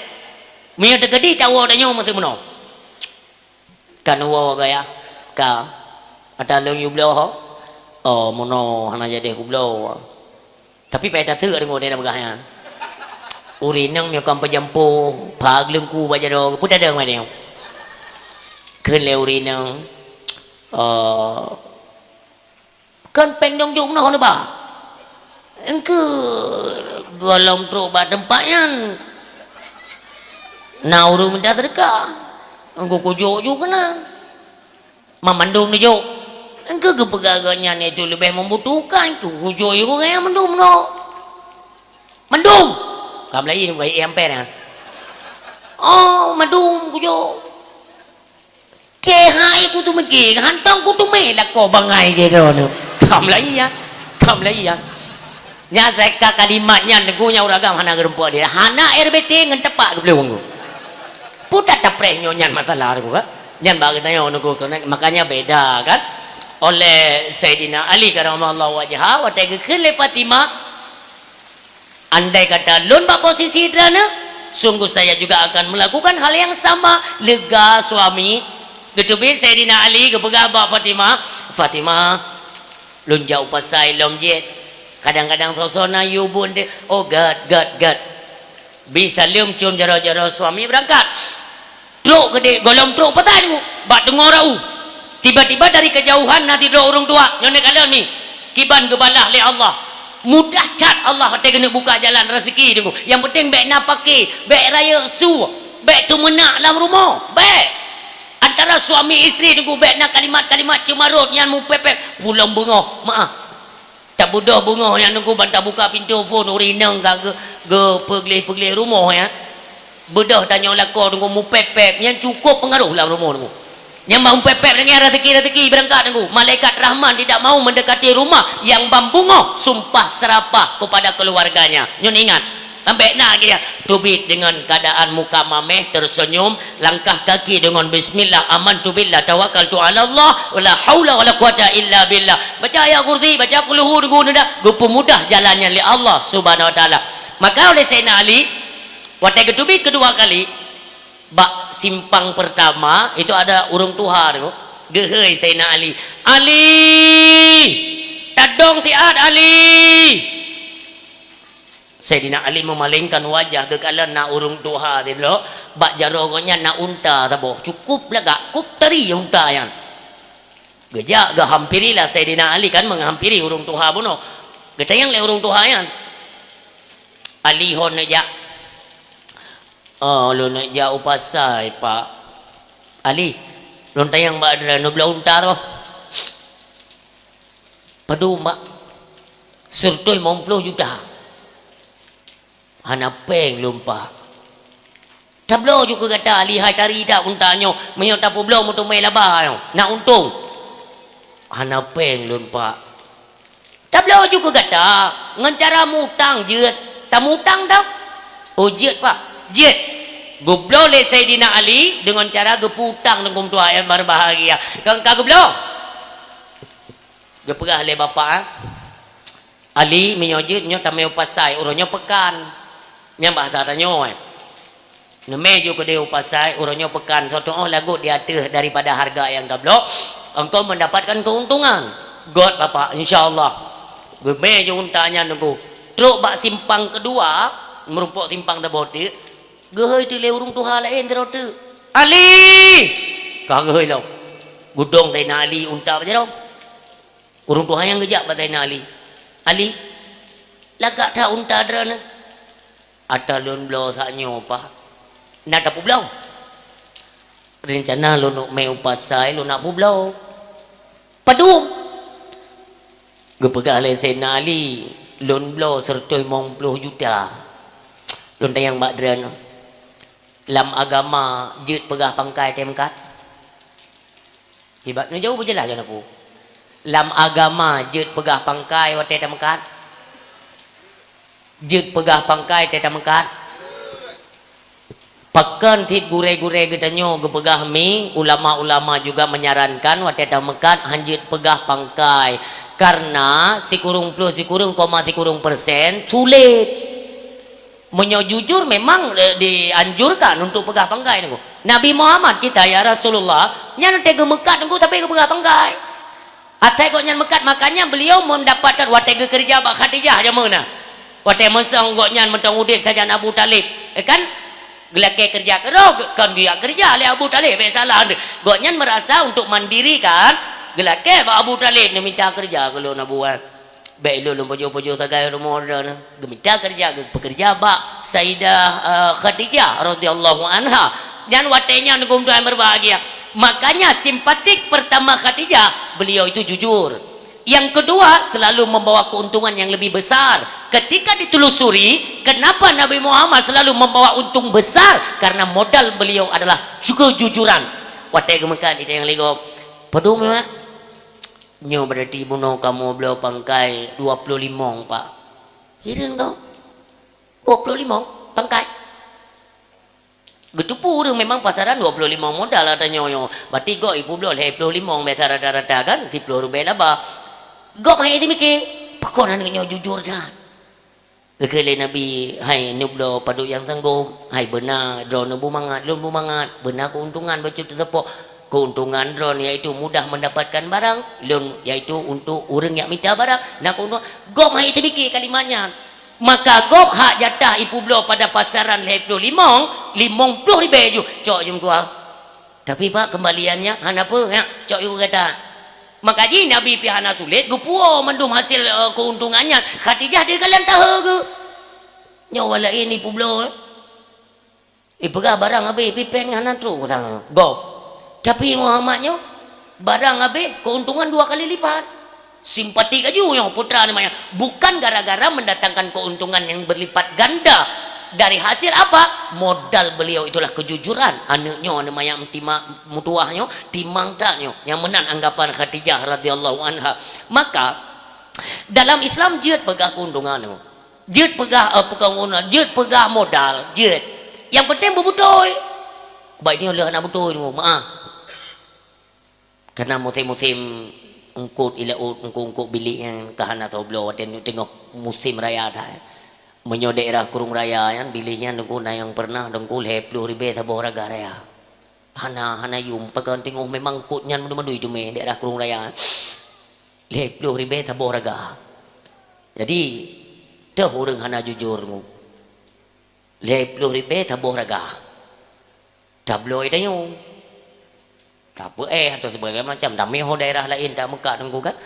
mio tegedi tahu tanya masih meno kan wo gaya ka ada leu yublo oh mono hana jadi kublo tapi pada tu ada model dah bergaya urinang mio kam pajampo pag lengku baja do puta ada mana keun le urinang kan pengdong juk noh ba engke golong tro ba tempatnya Na urung minta terka. Engko kujuk juga na. Mamandung ni jo. Engko kepegaganya ni itu lebih membutuhkan. Kujuk juga yang mendum no. Mendum. Kamu lagi ni bukan emper kan. Oh, mendum kujuk. Kehai ku tu megi, hantang ku tu melak ko bangai gitu no. Kamu lagi ya. Kamu lagi ya. Nya zeka kalimatnya negunya uragam hana gerempo dia. Hana RBT ngan tepak ke belewang ku. Putat tapre nyan masalah ku kan. Nyan bagi tanya ono ku makanya beda kan. Oleh Sayyidina Ali karamallahu wajha wa tegekele Fatimah. Andai kata lun ba posisi drana, sungguh saya juga akan melakukan hal yang sama. Lega suami. Ketubi Sayyidina Ali kepegah ba Fatimah. Fatimah lun jauh pasai lom jet. Kadang-kadang sosona you bun de. Oh God. Bisa lium cium jara-jara suami berangkat. Truk gede, golong truk petai ku. Bak dengar rau. Tiba-tiba dari kejauhan nanti dua orang tua. Nyonya kalian ni. Kiban kebalah li Allah. Mudah cat Allah kata kena buka jalan rezeki tu. Yang penting baik nak pakai, baik raya su, baik tu menak dalam rumah. Baik. Antara suami isteri tu baik nak kalimat-kalimat cemarut yang mu pepek pulang bunga. Maaf. Tak budak bunga yang nunggu bantah buka pintu phone urinang ke pergelih-pergelih rumah ya. Bedah tanya lako nunggu mu pepek yang cukup pengaruh dalam rumah nunggu. Yang mau pepek dengan rezeki berangkat nunggu. Malaikat Rahman tidak mau mendekati rumah yang bambungo sumpah serapah kepada keluarganya. Nyon ingat. Sampai nak dia tubit dengan keadaan muka mameh tersenyum, langkah kaki dengan bismillah, amantu billah, tawakkaltu ala Allah, wala haula wala quwata illa billah. Baca ayat kursi, baca qul huwallahu ahad, pemudah jalannya li Allah Subhanahu wa taala. Maka oleh Sayyidina Ali waktu ketubit kedua kali, bak simpang pertama itu ada urung tuha tu. Gehei Sayyidina Ali. Ali! Tadong tiat Ali! Sayyidina Ali memalingkan wajah ke kala nak urung tuha dia lo. Bak jarogonya nak unta tabo. Cukup lah gak? Kup teri unta yang. Gejak gak hampirilah Sayyidina Ali kan menghampiri urung tuha pun. Getayang le urung tuha yang. Ali hon aja. Oh, lu nak jauh pasai Pak Ali. Lu tayang bak ada nu belah unta tu. Padu mak. Surtoi 50 juta. Hana peng lumpah. Tablo juga kata lihai tari tak untanya. Menyo tapu blo mutu mai laba nak untung. Hana peng lumpah. Tablo juga kata ngencara mutang jeut. Tak mutang tau. Oh jeut Pak. Jeut. Gublo le Sayyidina Ali dengan cara geputang dengan tua yang berbahagia. Kang kagublo. Gepegah le bapa Ali menyojut nyo tameu pasai uronyo pekan. Yang bahasa tanya Nemeju ke dia upasai uronyo pekan satu lagu di atas daripada harga yang gablok engkau mendapatkan keuntungan God Bapak insyaAllah gemeju untanya nunggu truk bak simpang kedua merumpuk simpang deboti gehoi tu le urung tuha lain terote Ali kagehoi lo gudong taina Ali unta baca dong urung tuha yang gejak taina Ali Ali lagak tak unta drana ada lun blau saknyo pa nak tapu blau rencana lu nak mai upasai lu nak blau padum gepegah le Sayyidina Ali lun blau serta 50 juta lun tayang bak dran lam agama jeut pegah pangkai temkat hebat ni jauh berjelas jangan aku lam agama jeut pegah pangkai wate temkat jeut pegah pangkai teta mengkat pekan tit gure-gure gedanyo gepegah mi ulama-ulama juga menyarankan wa teta mengkat hanjeut pegah pangkai karena si kurung plus si kurung persen sulit menyo jujur memang dianjurkan untuk pegah pangkai nunggu Nabi Muhammad kita ya Rasulullah nyan tega mekat nunggu tapi pegah pangkai atai kok nyan mekat makanya beliau mendapatkan wa tega kerja bak Khadijah je mana Watai mesang goknyan mentang udip saja Abu Talib. Kan? Gelake kerja kerok kan dia kerja oleh Abu Talib. Salah. Goknyan merasa untuk mandiri kan. Gelake Abu Talib ni minta kerja kalau nak buat. Baik lu pojo-pojo tagai rumah orang gemita kerja pekerja bak Sayyidah Khadijah radhiyallahu anha dan watenya nunggu yang berbahagia. Makanya simpatik pertama Khadijah, beliau itu jujur. Yang kedua selalu membawa keuntungan yang lebih besar. Ketika ditelusuri kenapa Nabi Muhammad selalu membawa untung besar, karena modal beliau adalah juga jujuran. Watai gemekan kita yang lego padung nyo berarti bunuh kamu beliau pangkai 25 pak. Hirin kau 25 pangkai. Getupu orang memang pasaran 25 modal ada nyoyo. Berarti go ibu beliau 25 meter rata-rata kan 30 rupiah lah bah. Go mai itu mikir pakonan nyo jujur dah. Kekele Nabi hai nublo padu yang tangguh hai benar drone bu mangat lu bu mangat benar keuntungan baca tersepok. Keuntungan drone yaitu mudah mendapatkan barang, loan yaitu untuk orang yang minta barang. Nak keuntungan gop hak itu fikir kalimatnya. Maka gop hak jatah ibu beliau pada pasaran 50 ribu je cok jum tua. Tapi pak kembaliannya hana apa ya cok ibu kata. Maka ji Nabi pi hana sulit gupuo mendum hasil keuntungannya. Khadijah dia kalian tahu ke? Nyawala ini ibu beliau. Ipegah barang abe pipeng hana tu sang gop. Tapi Muhammadnya barang habis keuntungan 2 kali lipat. Simpati kaju yang putra namanya. Bukan gara-gara mendatangkan keuntungan yang berlipat ganda. Dari hasil apa? Modal beliau itulah kejujuran. Anaknya namanya mutuahnya timang taknya yang menang anggapan Khadijah radhiyallahu anha. Maka dalam Islam jid pegah keuntungan. Jid pegah keuntungan, jid pegah modal, jid. Yang penting berbetul. Baiknya oleh anak betul maaf. Karena musim-musim ungkut ila ungkut bilik yang kahana atau beliau dan tengok musim raya dah. Menyo daerah kurung raya yang biliknya nunggu na yang pernah dengkul 10 ribu tabor raga raya. Hana yum pakan tengok memang kutnya menu itu me daerah kurung raya. 10 ribu tabor raga. Jadi dah orang hana jujur mu. 10 ribu tabor raga. Tabloid dah yum. Apa atau sebagainya macam damiho daerah lain tak muka tunggu kan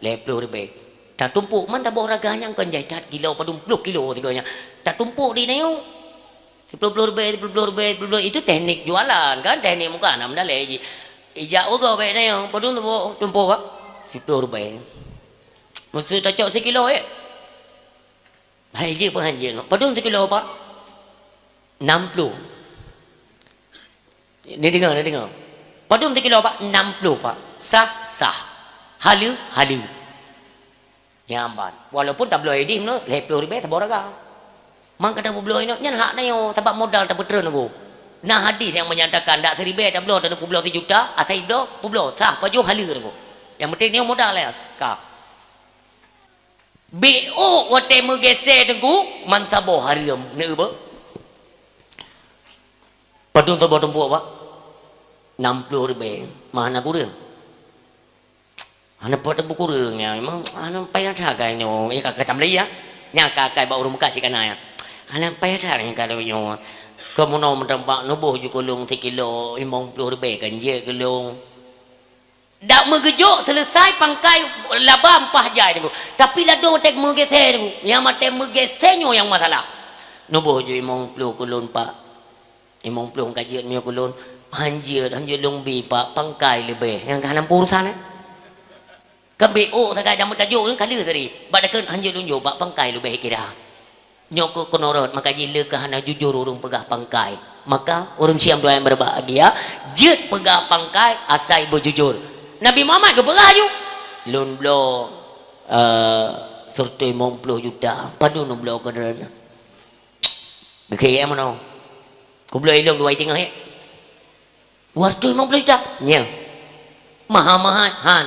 50 ribu tak tumpuk man tak bawa raganya kan jahitat kilo padum 10 kilo tiganya tak tumpuk di nayo 10 ribu itu teknik jualan kan teknik muka nak mendalai ijak ogo baik nayo padum tumpuk pak 10 ribu mesti tak cok sekilo hai je penganjin padum sekilo pak 60 dia dengar padum 3 kilo pak 60 pak sah halu nyamban walaupun tak boleh edim no 50 ribu tak boraga mang kada boleh no nyan hak na yo tabak modal tak betul nunggu nah hadis yang menyatakan dak 1000 tak boleh dan 10 juta atai do 10 sah baju halu nunggu yang penting ni modal ya ka BO wate megese nunggu mantabo hariam ne ba padum tak botumpu pak 60 ribu mana kurang anak pada buku kurangnya memang anak payah cakap nyo kakak tamli ya nya kakak bawa rumah kasih kana ya anak payah cakap kalau nyo kamu nak mentempak nubuh ju kulung 3 kilo 50 ribu kan je kulung dak megejok selesai pangkai laba empah jai tu tapi lado tek megese tu yang mate megese nyo yang masalah nubuh ju 50 kulun pak 50 kajian mio kulun Hanjir longbi pak pangkai lebih yang kanan urusan kan BO tak ada tajuk ni kali tadi badakan hanjir lunjuk pak pangkai lebih kira nyok konorot maka jila kahana jujur urung pegah pangkai maka orang siam doa yang berbahagia jet pegah pangkai asai berjujur Nabi Muhammad ke pegah ju lun blo sertai 50 juta padu no blo kodoran bekaya mana ku blo ilong dua tengah Wartu 50 juta nya maha han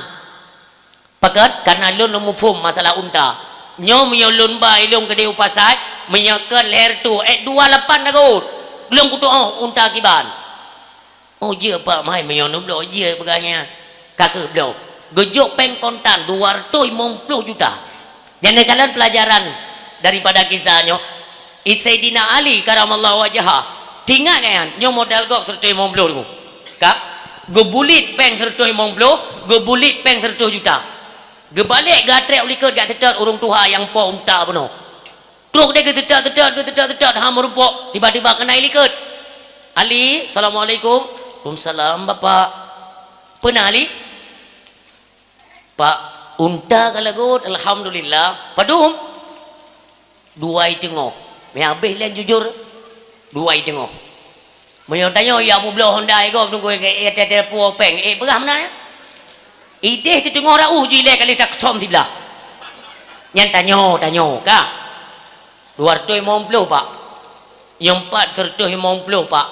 pakat karena lun mufum masalah unta nyom yo lun ba ilung ke deu pasai menyakan leher tu 28 dagut belum kutu unta kiban oh je pak mai menyon blo je pegahnya kakak blo gejok peng kontan 250 juta dan kalian pelajaran daripada kisahnya Sayyidina Ali karamallahu wajhah tinggal kan nyo modal gok 150 kak go bulit peng 150 go bulit peng 100 juta Gebalik gatrek ulikat gak tetat urung tuha yang po unta penuh. Terus dia getetat ha merumpok tiba-tiba kena likat. Ali, assalamualaikum. Waalaikumsalam bapak. Pernah Ali? Pak, unta kalagut alhamdulillah. Padum. Dua tengok. Me habis lah jujur. Dua tengok. Menyo tanya ya mu belah Honda ego tunggu ke telepon peng. Berah mana ya? Ide tu tengok dah jile kali tak tom di belah. Nyan tanya ka. 250 pak. Yang 450 pak.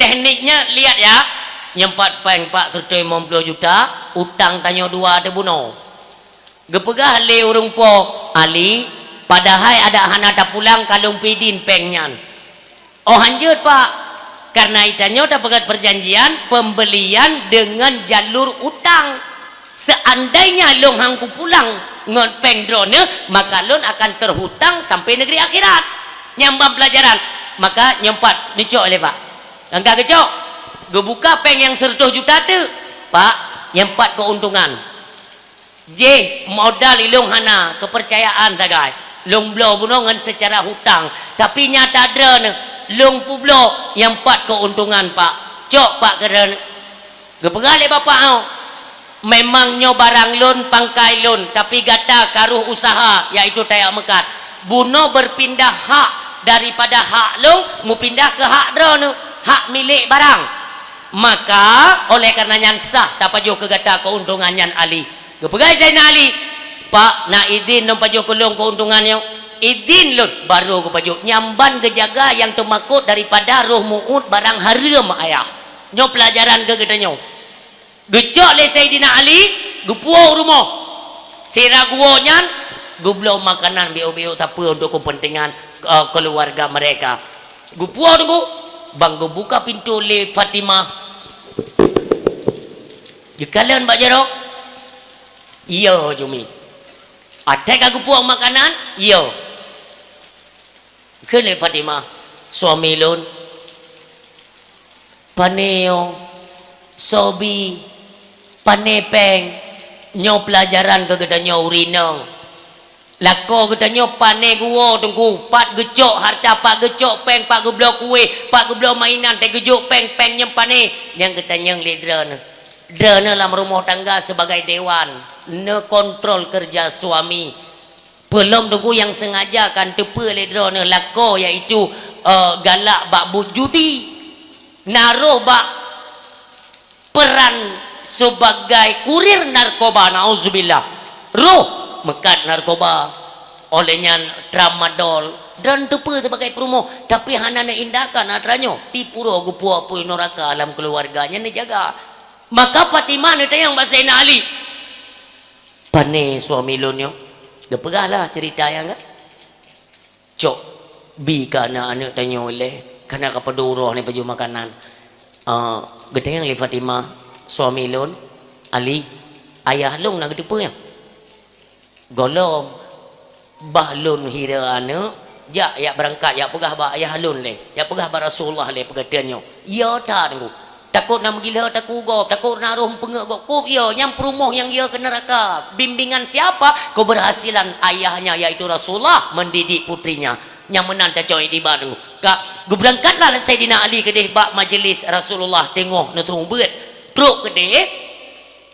Tekniknya lihat ya. Yang 4 peng pak 350 juta. Utang tanya 2 ada bunuh. Gepegah le urung po Ali. Padahal ada hana tak pulang kalung pidin pengnya. Oh hanjut pak. Karena itanya tak pegat perjanjian pembelian dengan jalur utang. Seandainya long hangku pulang ngon peng drone, maka lon akan terhutang sampai negeri akhirat. Nyambang pelajaran. Maka nyempat dicok le pak. Langkah kecok. Gebuka peng yang 100 juta tu. Pak, nyempat keuntungan. J modal ilung hana kepercayaan tagai. Long blow bunongan secara hutang. Tapi nyata drone long publo yang 4 keuntungan pak. Cok pak keren. Gepegale bapak au. Memangnya barang lon pangkai lon tapi gata karuh usaha yaitu tayak mekat. Buno berpindah hak daripada hak long mu pindah ke hak drone, hak milik barang. Maka oleh karenanya sah tak pajo ke gata keuntungannya Ali. Gepegai saya Ali. Pak nak izin nom pajo kelong keuntungannya. Izin lon baru ke pajo nyamban kejaga yang temakut daripada roh muut barang haram ayah. Nyo pelajaran ke gedanyo. Gejok le Sayyidina Ali, gepuau rumah. Sira guonyan, gublau makanan bio-bio tapi untuk kepentingan keluarga mereka. Gepuau tunggu, bang buka pintu le Fatimah. Dikalian Mbak Jero? Iya Jumi. Ada gepuau makanan? Iya. Ke le Fatimah, suami lon. Paneo, sobi. Panepeng nyo pelajaran ke gedanya urina lako gedanya pane guo tunggu pat gecok harta pak gecok peng pak geblo kue pak geblo mainan te gejok peng nyempane yang gedanya lidran drana dalam rumah tangga sebagai dewan ne kontrol kerja suami belum tunggu yang sengaja kan tepe lidrana lako yaitu galak bak judi naruh bak peran sebagai kurir narkoba, nauzubillah. Roh mekat narkoba olehnya tramadol dan tepe sebagai promo tapi hana indahkan atranyo tipu roh gupua pui neraka alam keluarganya ni jaga. Maka Fatimah ni tayang Sayyidina Ali. Pane suami lonyo. Gepegahlah cerita yang kan. Cok bi kana anak tanyo oleh kana kapaduro ni baju makanan. Gedeng li Fatimah suami lon Ali ayah long nak depa yang golom bah lon hira ane ja ya berangkat ya pegah ba ayah lon le ya pegah ba Rasulullah le pegadanyo ya ta tunggu takut nak gila takut go takut naruh pengek go kup ya yang perumoh yang dia ke neraka bimbingan siapa keberhasilan ayahnya yaitu Rasulullah mendidik putrinya yang menanta coy di baru kak gue berangkatlah Sayyidina Ali ke deh bak majlis Rasulullah tengok netung berat truk gede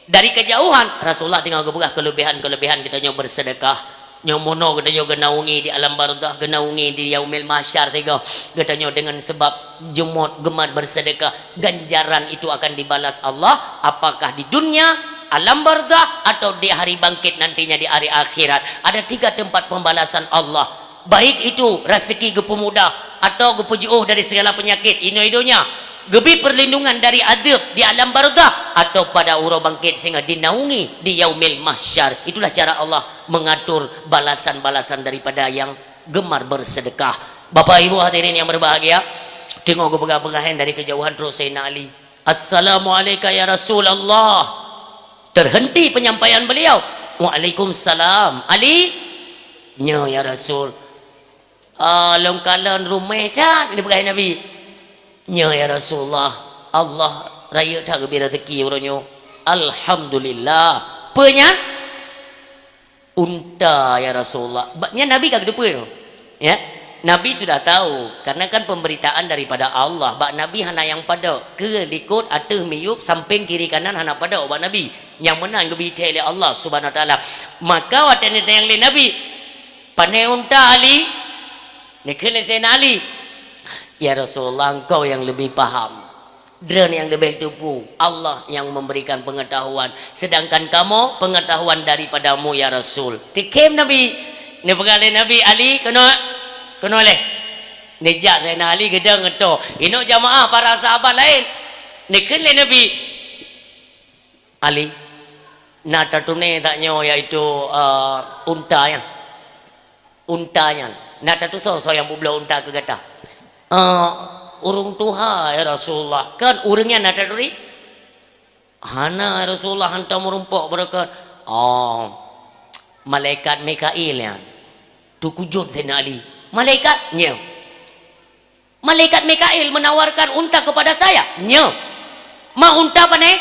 dari kejauhan Rasulullah tinggal gebegah kelebihan kita nyo bersedekah nyomono kita nyo genaungi di alam barzakh genaungi di yaumil mahsyar tiga kita nyo dengan sebab jumut gemar bersedekah ganjaran itu akan dibalas Allah apakah di dunia alam barzakh atau di hari bangkit nantinya di hari akhirat ada 3 tempat pembalasan Allah baik itu rezeki gepemudah atau gepejuh dari segala penyakit ino-inonya gebi perlindungan dari adab di alam barzakh atau pada urau bangkit sehingga dinaungi di yaumil mahsyar. Itulah cara Allah mengatur balasan-balasan daripada yang gemar bersedekah. Bapak Ibu hadirin yang berbahagia, tengok gepegah-pegahan dari kejauhan terus Sayyidina Ali. Assalamualaikum ya Rasulullah. Terhenti penyampaian beliau. Waalaikumsalam. Ali, nya ya Rasul. Longkalan rumah can ini pegahan Nabi. Nya ya Rasulullah Allah raya tak gebira rezeki orangnya alhamdulillah Apanya? Unta ya Rasulullah. Baknya Nabi kagak lupa ya. Nabi sudah tahu karena kan pemberitaan daripada Allah. Bak Nabi hana yang pada ke likut atau miyup samping kiri kanan hana pada bak Nabi. Yang menang kebicara oleh Allah Subhanahu wa taala. Maka watan yang lain Nabi panai unta Ali. Nikah Sayyidina Ali. Ya Rasulullah, engkau yang lebih paham. Dren yang lebih tupu, Allah yang memberikan pengetahuan, sedangkan kamu pengetahuan daripadamu ya Rasul. Tikim Nabi ni pegale Nabi Ali kena leh nejak saya Ali gedang itu inok jamaah para sahabat lain ni kele Nabi Ali nata tune taknya yaitu unta yan nata tu so yang bubla unta ke gata urung tuha ya Rasulullah kan urungnya nada duri hana ya Rasulullah hantar merumpok berkat malaikat Mikail ya tu kujud Sayyidina Ali malaikatnya malaikat Mikail menawarkan unta kepada saya ma unta apa nih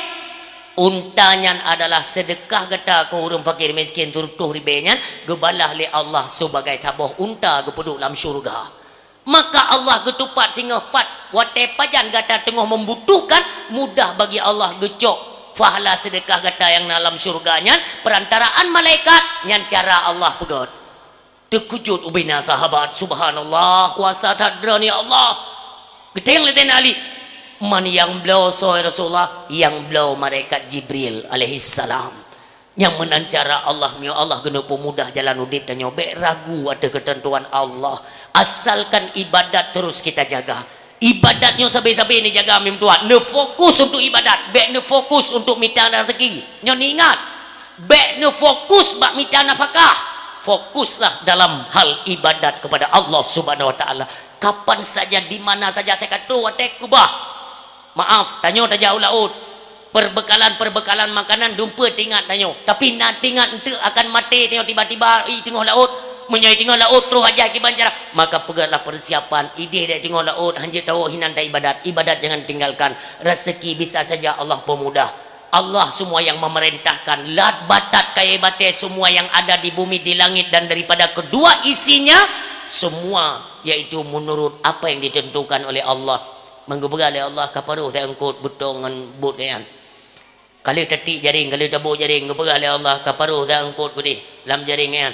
untanya adalah sedekah geta ke urung fakir miskin turtuh ribenya gebalah li Allah sebagai tabuh unta gepeduk dalam syurga. Maka Allah getupat singa pat wate pajan gata tengah membutuhkan mudah bagi Allah gecok fahala sedekah gata yang dalam syurganya perantaraan malaikat yang cara Allah pegat terkejut ubina sahabat subhanallah kuasa tadrani Allah gedeng leten Ali man yang belau soy Rasulullah yang belau malaikat Jibril alaihi salam yang menancara Allah mi Allah gena pemudah jalan udip dan nyobek ragu ada ketentuan Allah asalkan ibadat terus kita jaga ibadatnya sampai-sampai ini jaga mim tuan ne fokus untuk ibadat bek ne fokus untuk minta rezeki nyo ni ingat bek ne fokus bak minta nafkah fokuslah dalam hal ibadat kepada Allah Subhanahu wa taala kapan saja di mana saja saya kata watek kubah maaf tanyo tajau laut perbekalan makanan dumpa tingat tanyo tapi nak tingat ente akan mati tanyo tiba-tiba tengah laut menyai tengah laut terus aja ke banjara maka pegatlah persiapan ide dari tengah laut hanya tahu hinan dan ibadat jangan tinggalkan rezeki bisa saja Allah pemudah Allah semua yang memerintahkan lat batat kaya bate semua yang ada di bumi di langit dan daripada kedua isinya semua yaitu menurut apa yang ditentukan oleh Allah menggebegal oleh Allah kaparuh tak angkut betul dengan but kan kali tetik jaring kali tabuk jaring gebegal oleh Allah kaparuh tak angkut kudi dalam jaring kan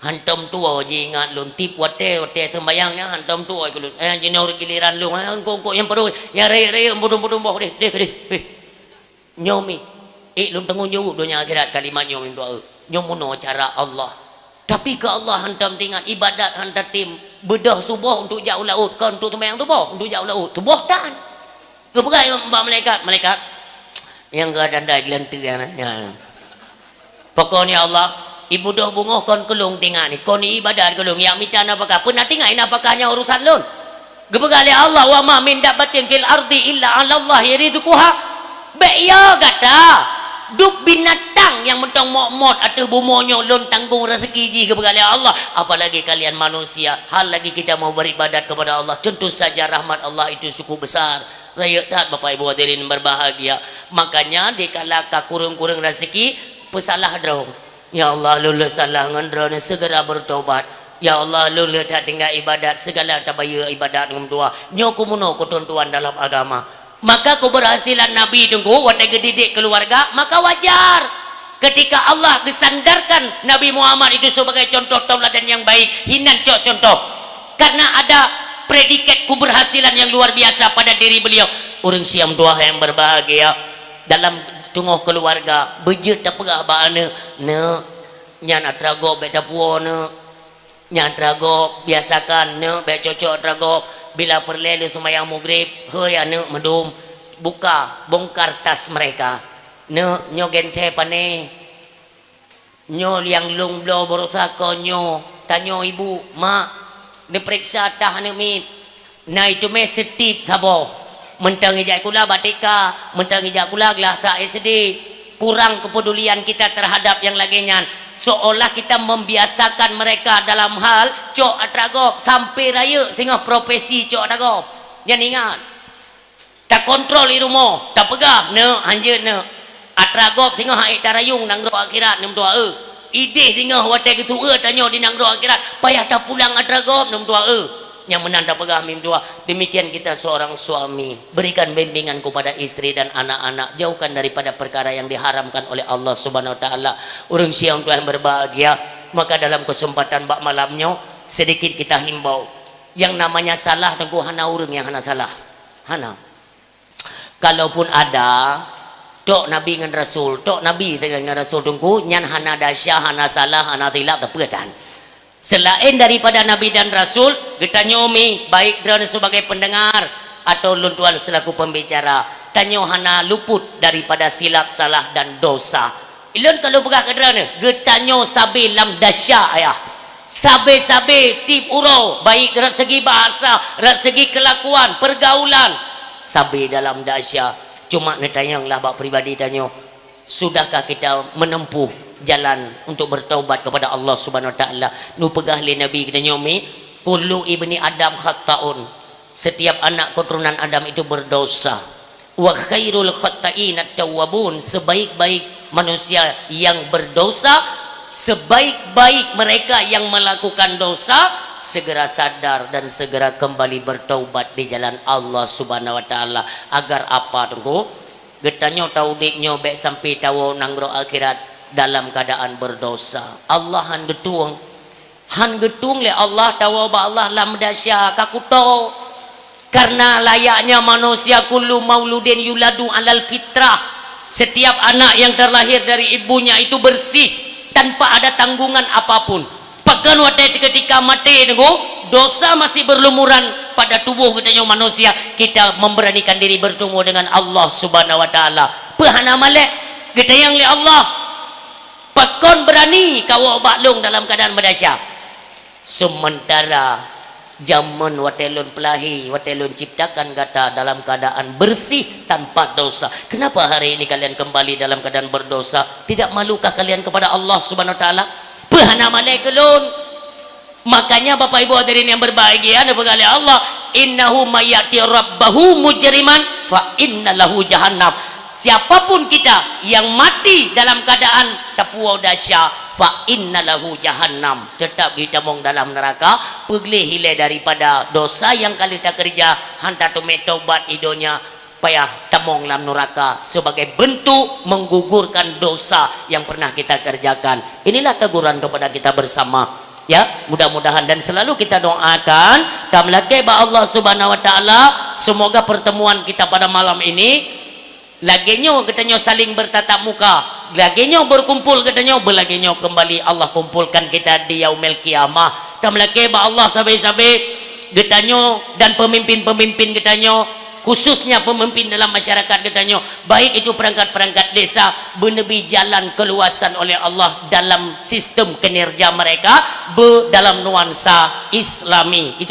hantam tua je ingat lun tip wate sembayangnya hantam tua ke lun jenau giliran lun kok yang perlu yang raya bodong-bodong boh deh nyomi lun tengok jauh dunia akhirat kalimat nyomi doa nyomono cara Allah tapi ke Allah hantam tinggal ibadat hantar tim bedah subuh untuk jauh laut kan untuk sembahyang subuh untuk jauh laut subuh tak kepegai mbak malaikat yang keadaan dah gelantiran pokoknya Allah ibu dah bungoh kon kelung tinggal ni kon ibadat kelung yang minta apakah pernah tinggal apakahnya urusan lun gebegali Allah wa ma min dabatin fil ardi illa 'ala Allah rizquha ya kata duk binatang yang mentang mot atau bumonyo lun tanggung rezeki ji gebegali Allah apalagi kalian manusia hal lagi kita mau beribadat kepada Allah tentu saja rahmat Allah itu cukup besar raya tak Bapak Ibu hadirin berbahagia makanya dikala kurung-kurung rezeki pesalah dong ya Allah lulus salah ngendra segera bertobat ya Allah lulus tak tinggal ibadat segala tabaya ibadat ngum tua nyoku muno ketentuan dalam agama maka keberhasilan Nabi tunggu wadah gedidik keluarga maka wajar ketika Allah disandarkan Nabi Muhammad itu sebagai contoh tauladan yang baik hinan contoh karena ada predikat keberhasilan yang luar biasa pada diri beliau orang siam tua yang berbahagia dalam tunggu keluarga bejut tak pegah baana ne nyan atrago beta puo ne nyan atrago biasakan ne be cocok atrago bila perlele sembahyang maghrib heuy ane medum buka bongkar tas mereka ne nyo gente pane nyo yang lung blo borosako nyo tanyo ibu mak diperiksa tah ne mit na itu me setip sabo mentang ijak kula batika mentang ijak kula gelah tak SD kurang kepedulian kita terhadap yang laginya seolah kita membiasakan mereka dalam hal cok atrago sampai raya sehingga profesi cok atrago jangan ingat tak kontrol di rumah tak pegah ne anjir ne Atragop tengok haik tarayung nang ro akhirat nem tua ide tengok watai ketua tanyo di nang ro akhirat payah tak pulang atragop nem tua yang menanda pegah mim tua. Demikian kita seorang suami, berikan bimbingan kepada istri dan anak-anak, jauhkan daripada perkara yang diharamkan oleh Allah Subhanahu wa taala. Urang siang Tuhan berbahagia, maka dalam kesempatan bak malamnya sedikit kita himbau. Yang namanya salah tengku hana urang yang hana salah. Hana. Kalaupun ada tok Nabi dengan Rasul, tok Nabi dengan Rasul tengku nyan hana dasyah, hana salah, hana tilap tepedan. Selain daripada Nabi dan Rasul, kita nyomi baik drone sebagai pendengar atau luntuan selaku pembicara, tanyo hana luput daripada silap, salah dan dosa. Ilun kalau begah ke drone, getanyo sabe lam dasya ayah. Sabe-sabe tip urau, baik dari segi bahasa, dari segi kelakuan, pergaulan, sabe dalam dasya. Cuma netanyanglah bak pribadi tanyo, sudahkah kita menempuh jalan untuk bertaubat kepada Allah Subhanahu wa taala? Nu pegah le Nabi kita nyomi, kullu ibni Adam khata'un. Setiap anak keturunan Adam itu berdosa. Wa khairul khata'in at-tawwabun. Sebaik-baik manusia yang berdosa, sebaik-baik mereka yang melakukan dosa, segera sadar dan segera kembali bertaubat di jalan Allah Subhanahu wa taala. Agar apa tunggu? Getanyo tau diknyo bek sampai tahu nanggro akhirat dalam keadaan berdosa. Allah han getung le Allah tahu ba Allah lam dasya kakuto. Karena layaknya manusia kullu mauludin yuladu alal fitrah. Setiap anak yang terlahir dari ibunya itu bersih tanpa ada tanggungan apapun. Bahkan waktu ketika mati tunggu, dosa masih berlumuran pada tubuh kita manusia, kita memberanikan diri bertemu dengan Allah Subhanahu wa taala. Pahana malek kita yang li Allah. Pakon berani kau baklung dalam keadaan berdasya. Sementara zaman watelun pelahi, watelun ciptakan kata dalam keadaan bersih tanpa dosa. Kenapa hari ini kalian kembali dalam keadaan berdosa? Tidak malukah kalian kepada Allah Subhanahu wa taala? Pahana malek kelun. Makanya Bapak Ibu hadirin yang berbahagia, oleh Allah, innahu mayati rabbahu mujriman fa innalahu jahannam. Siapapun kita yang mati dalam keadaan tapuau dasya, fa innalahu jahannam, tetap kita mong dalam neraka. Pegli hile daripada dosa yang kali kita kerja, hantar tu metobat idonya payah tamong dalam neraka sebagai bentuk menggugurkan dosa yang pernah kita kerjakan. Inilah teguran kepada kita bersama. Ya, mudah-mudahan dan selalu kita doakan tamlake ba Allah Subhanahu wa taala, semoga pertemuan kita pada malam ini laginyo katanya saling bertatap muka, laginyo berkumpul katanya, belaginyo kembali Allah kumpulkan kita di yaumil kiamah. Tamlake ba Allah sabe-sabe getanyo dan pemimpin-pemimpin getanyo, khususnya pemimpin dalam masyarakat katanya, baik itu perangkat-perangkat desa, benebi jalan keluasan oleh Allah dalam sistem kinerja mereka dalam nuansa Islami. Itu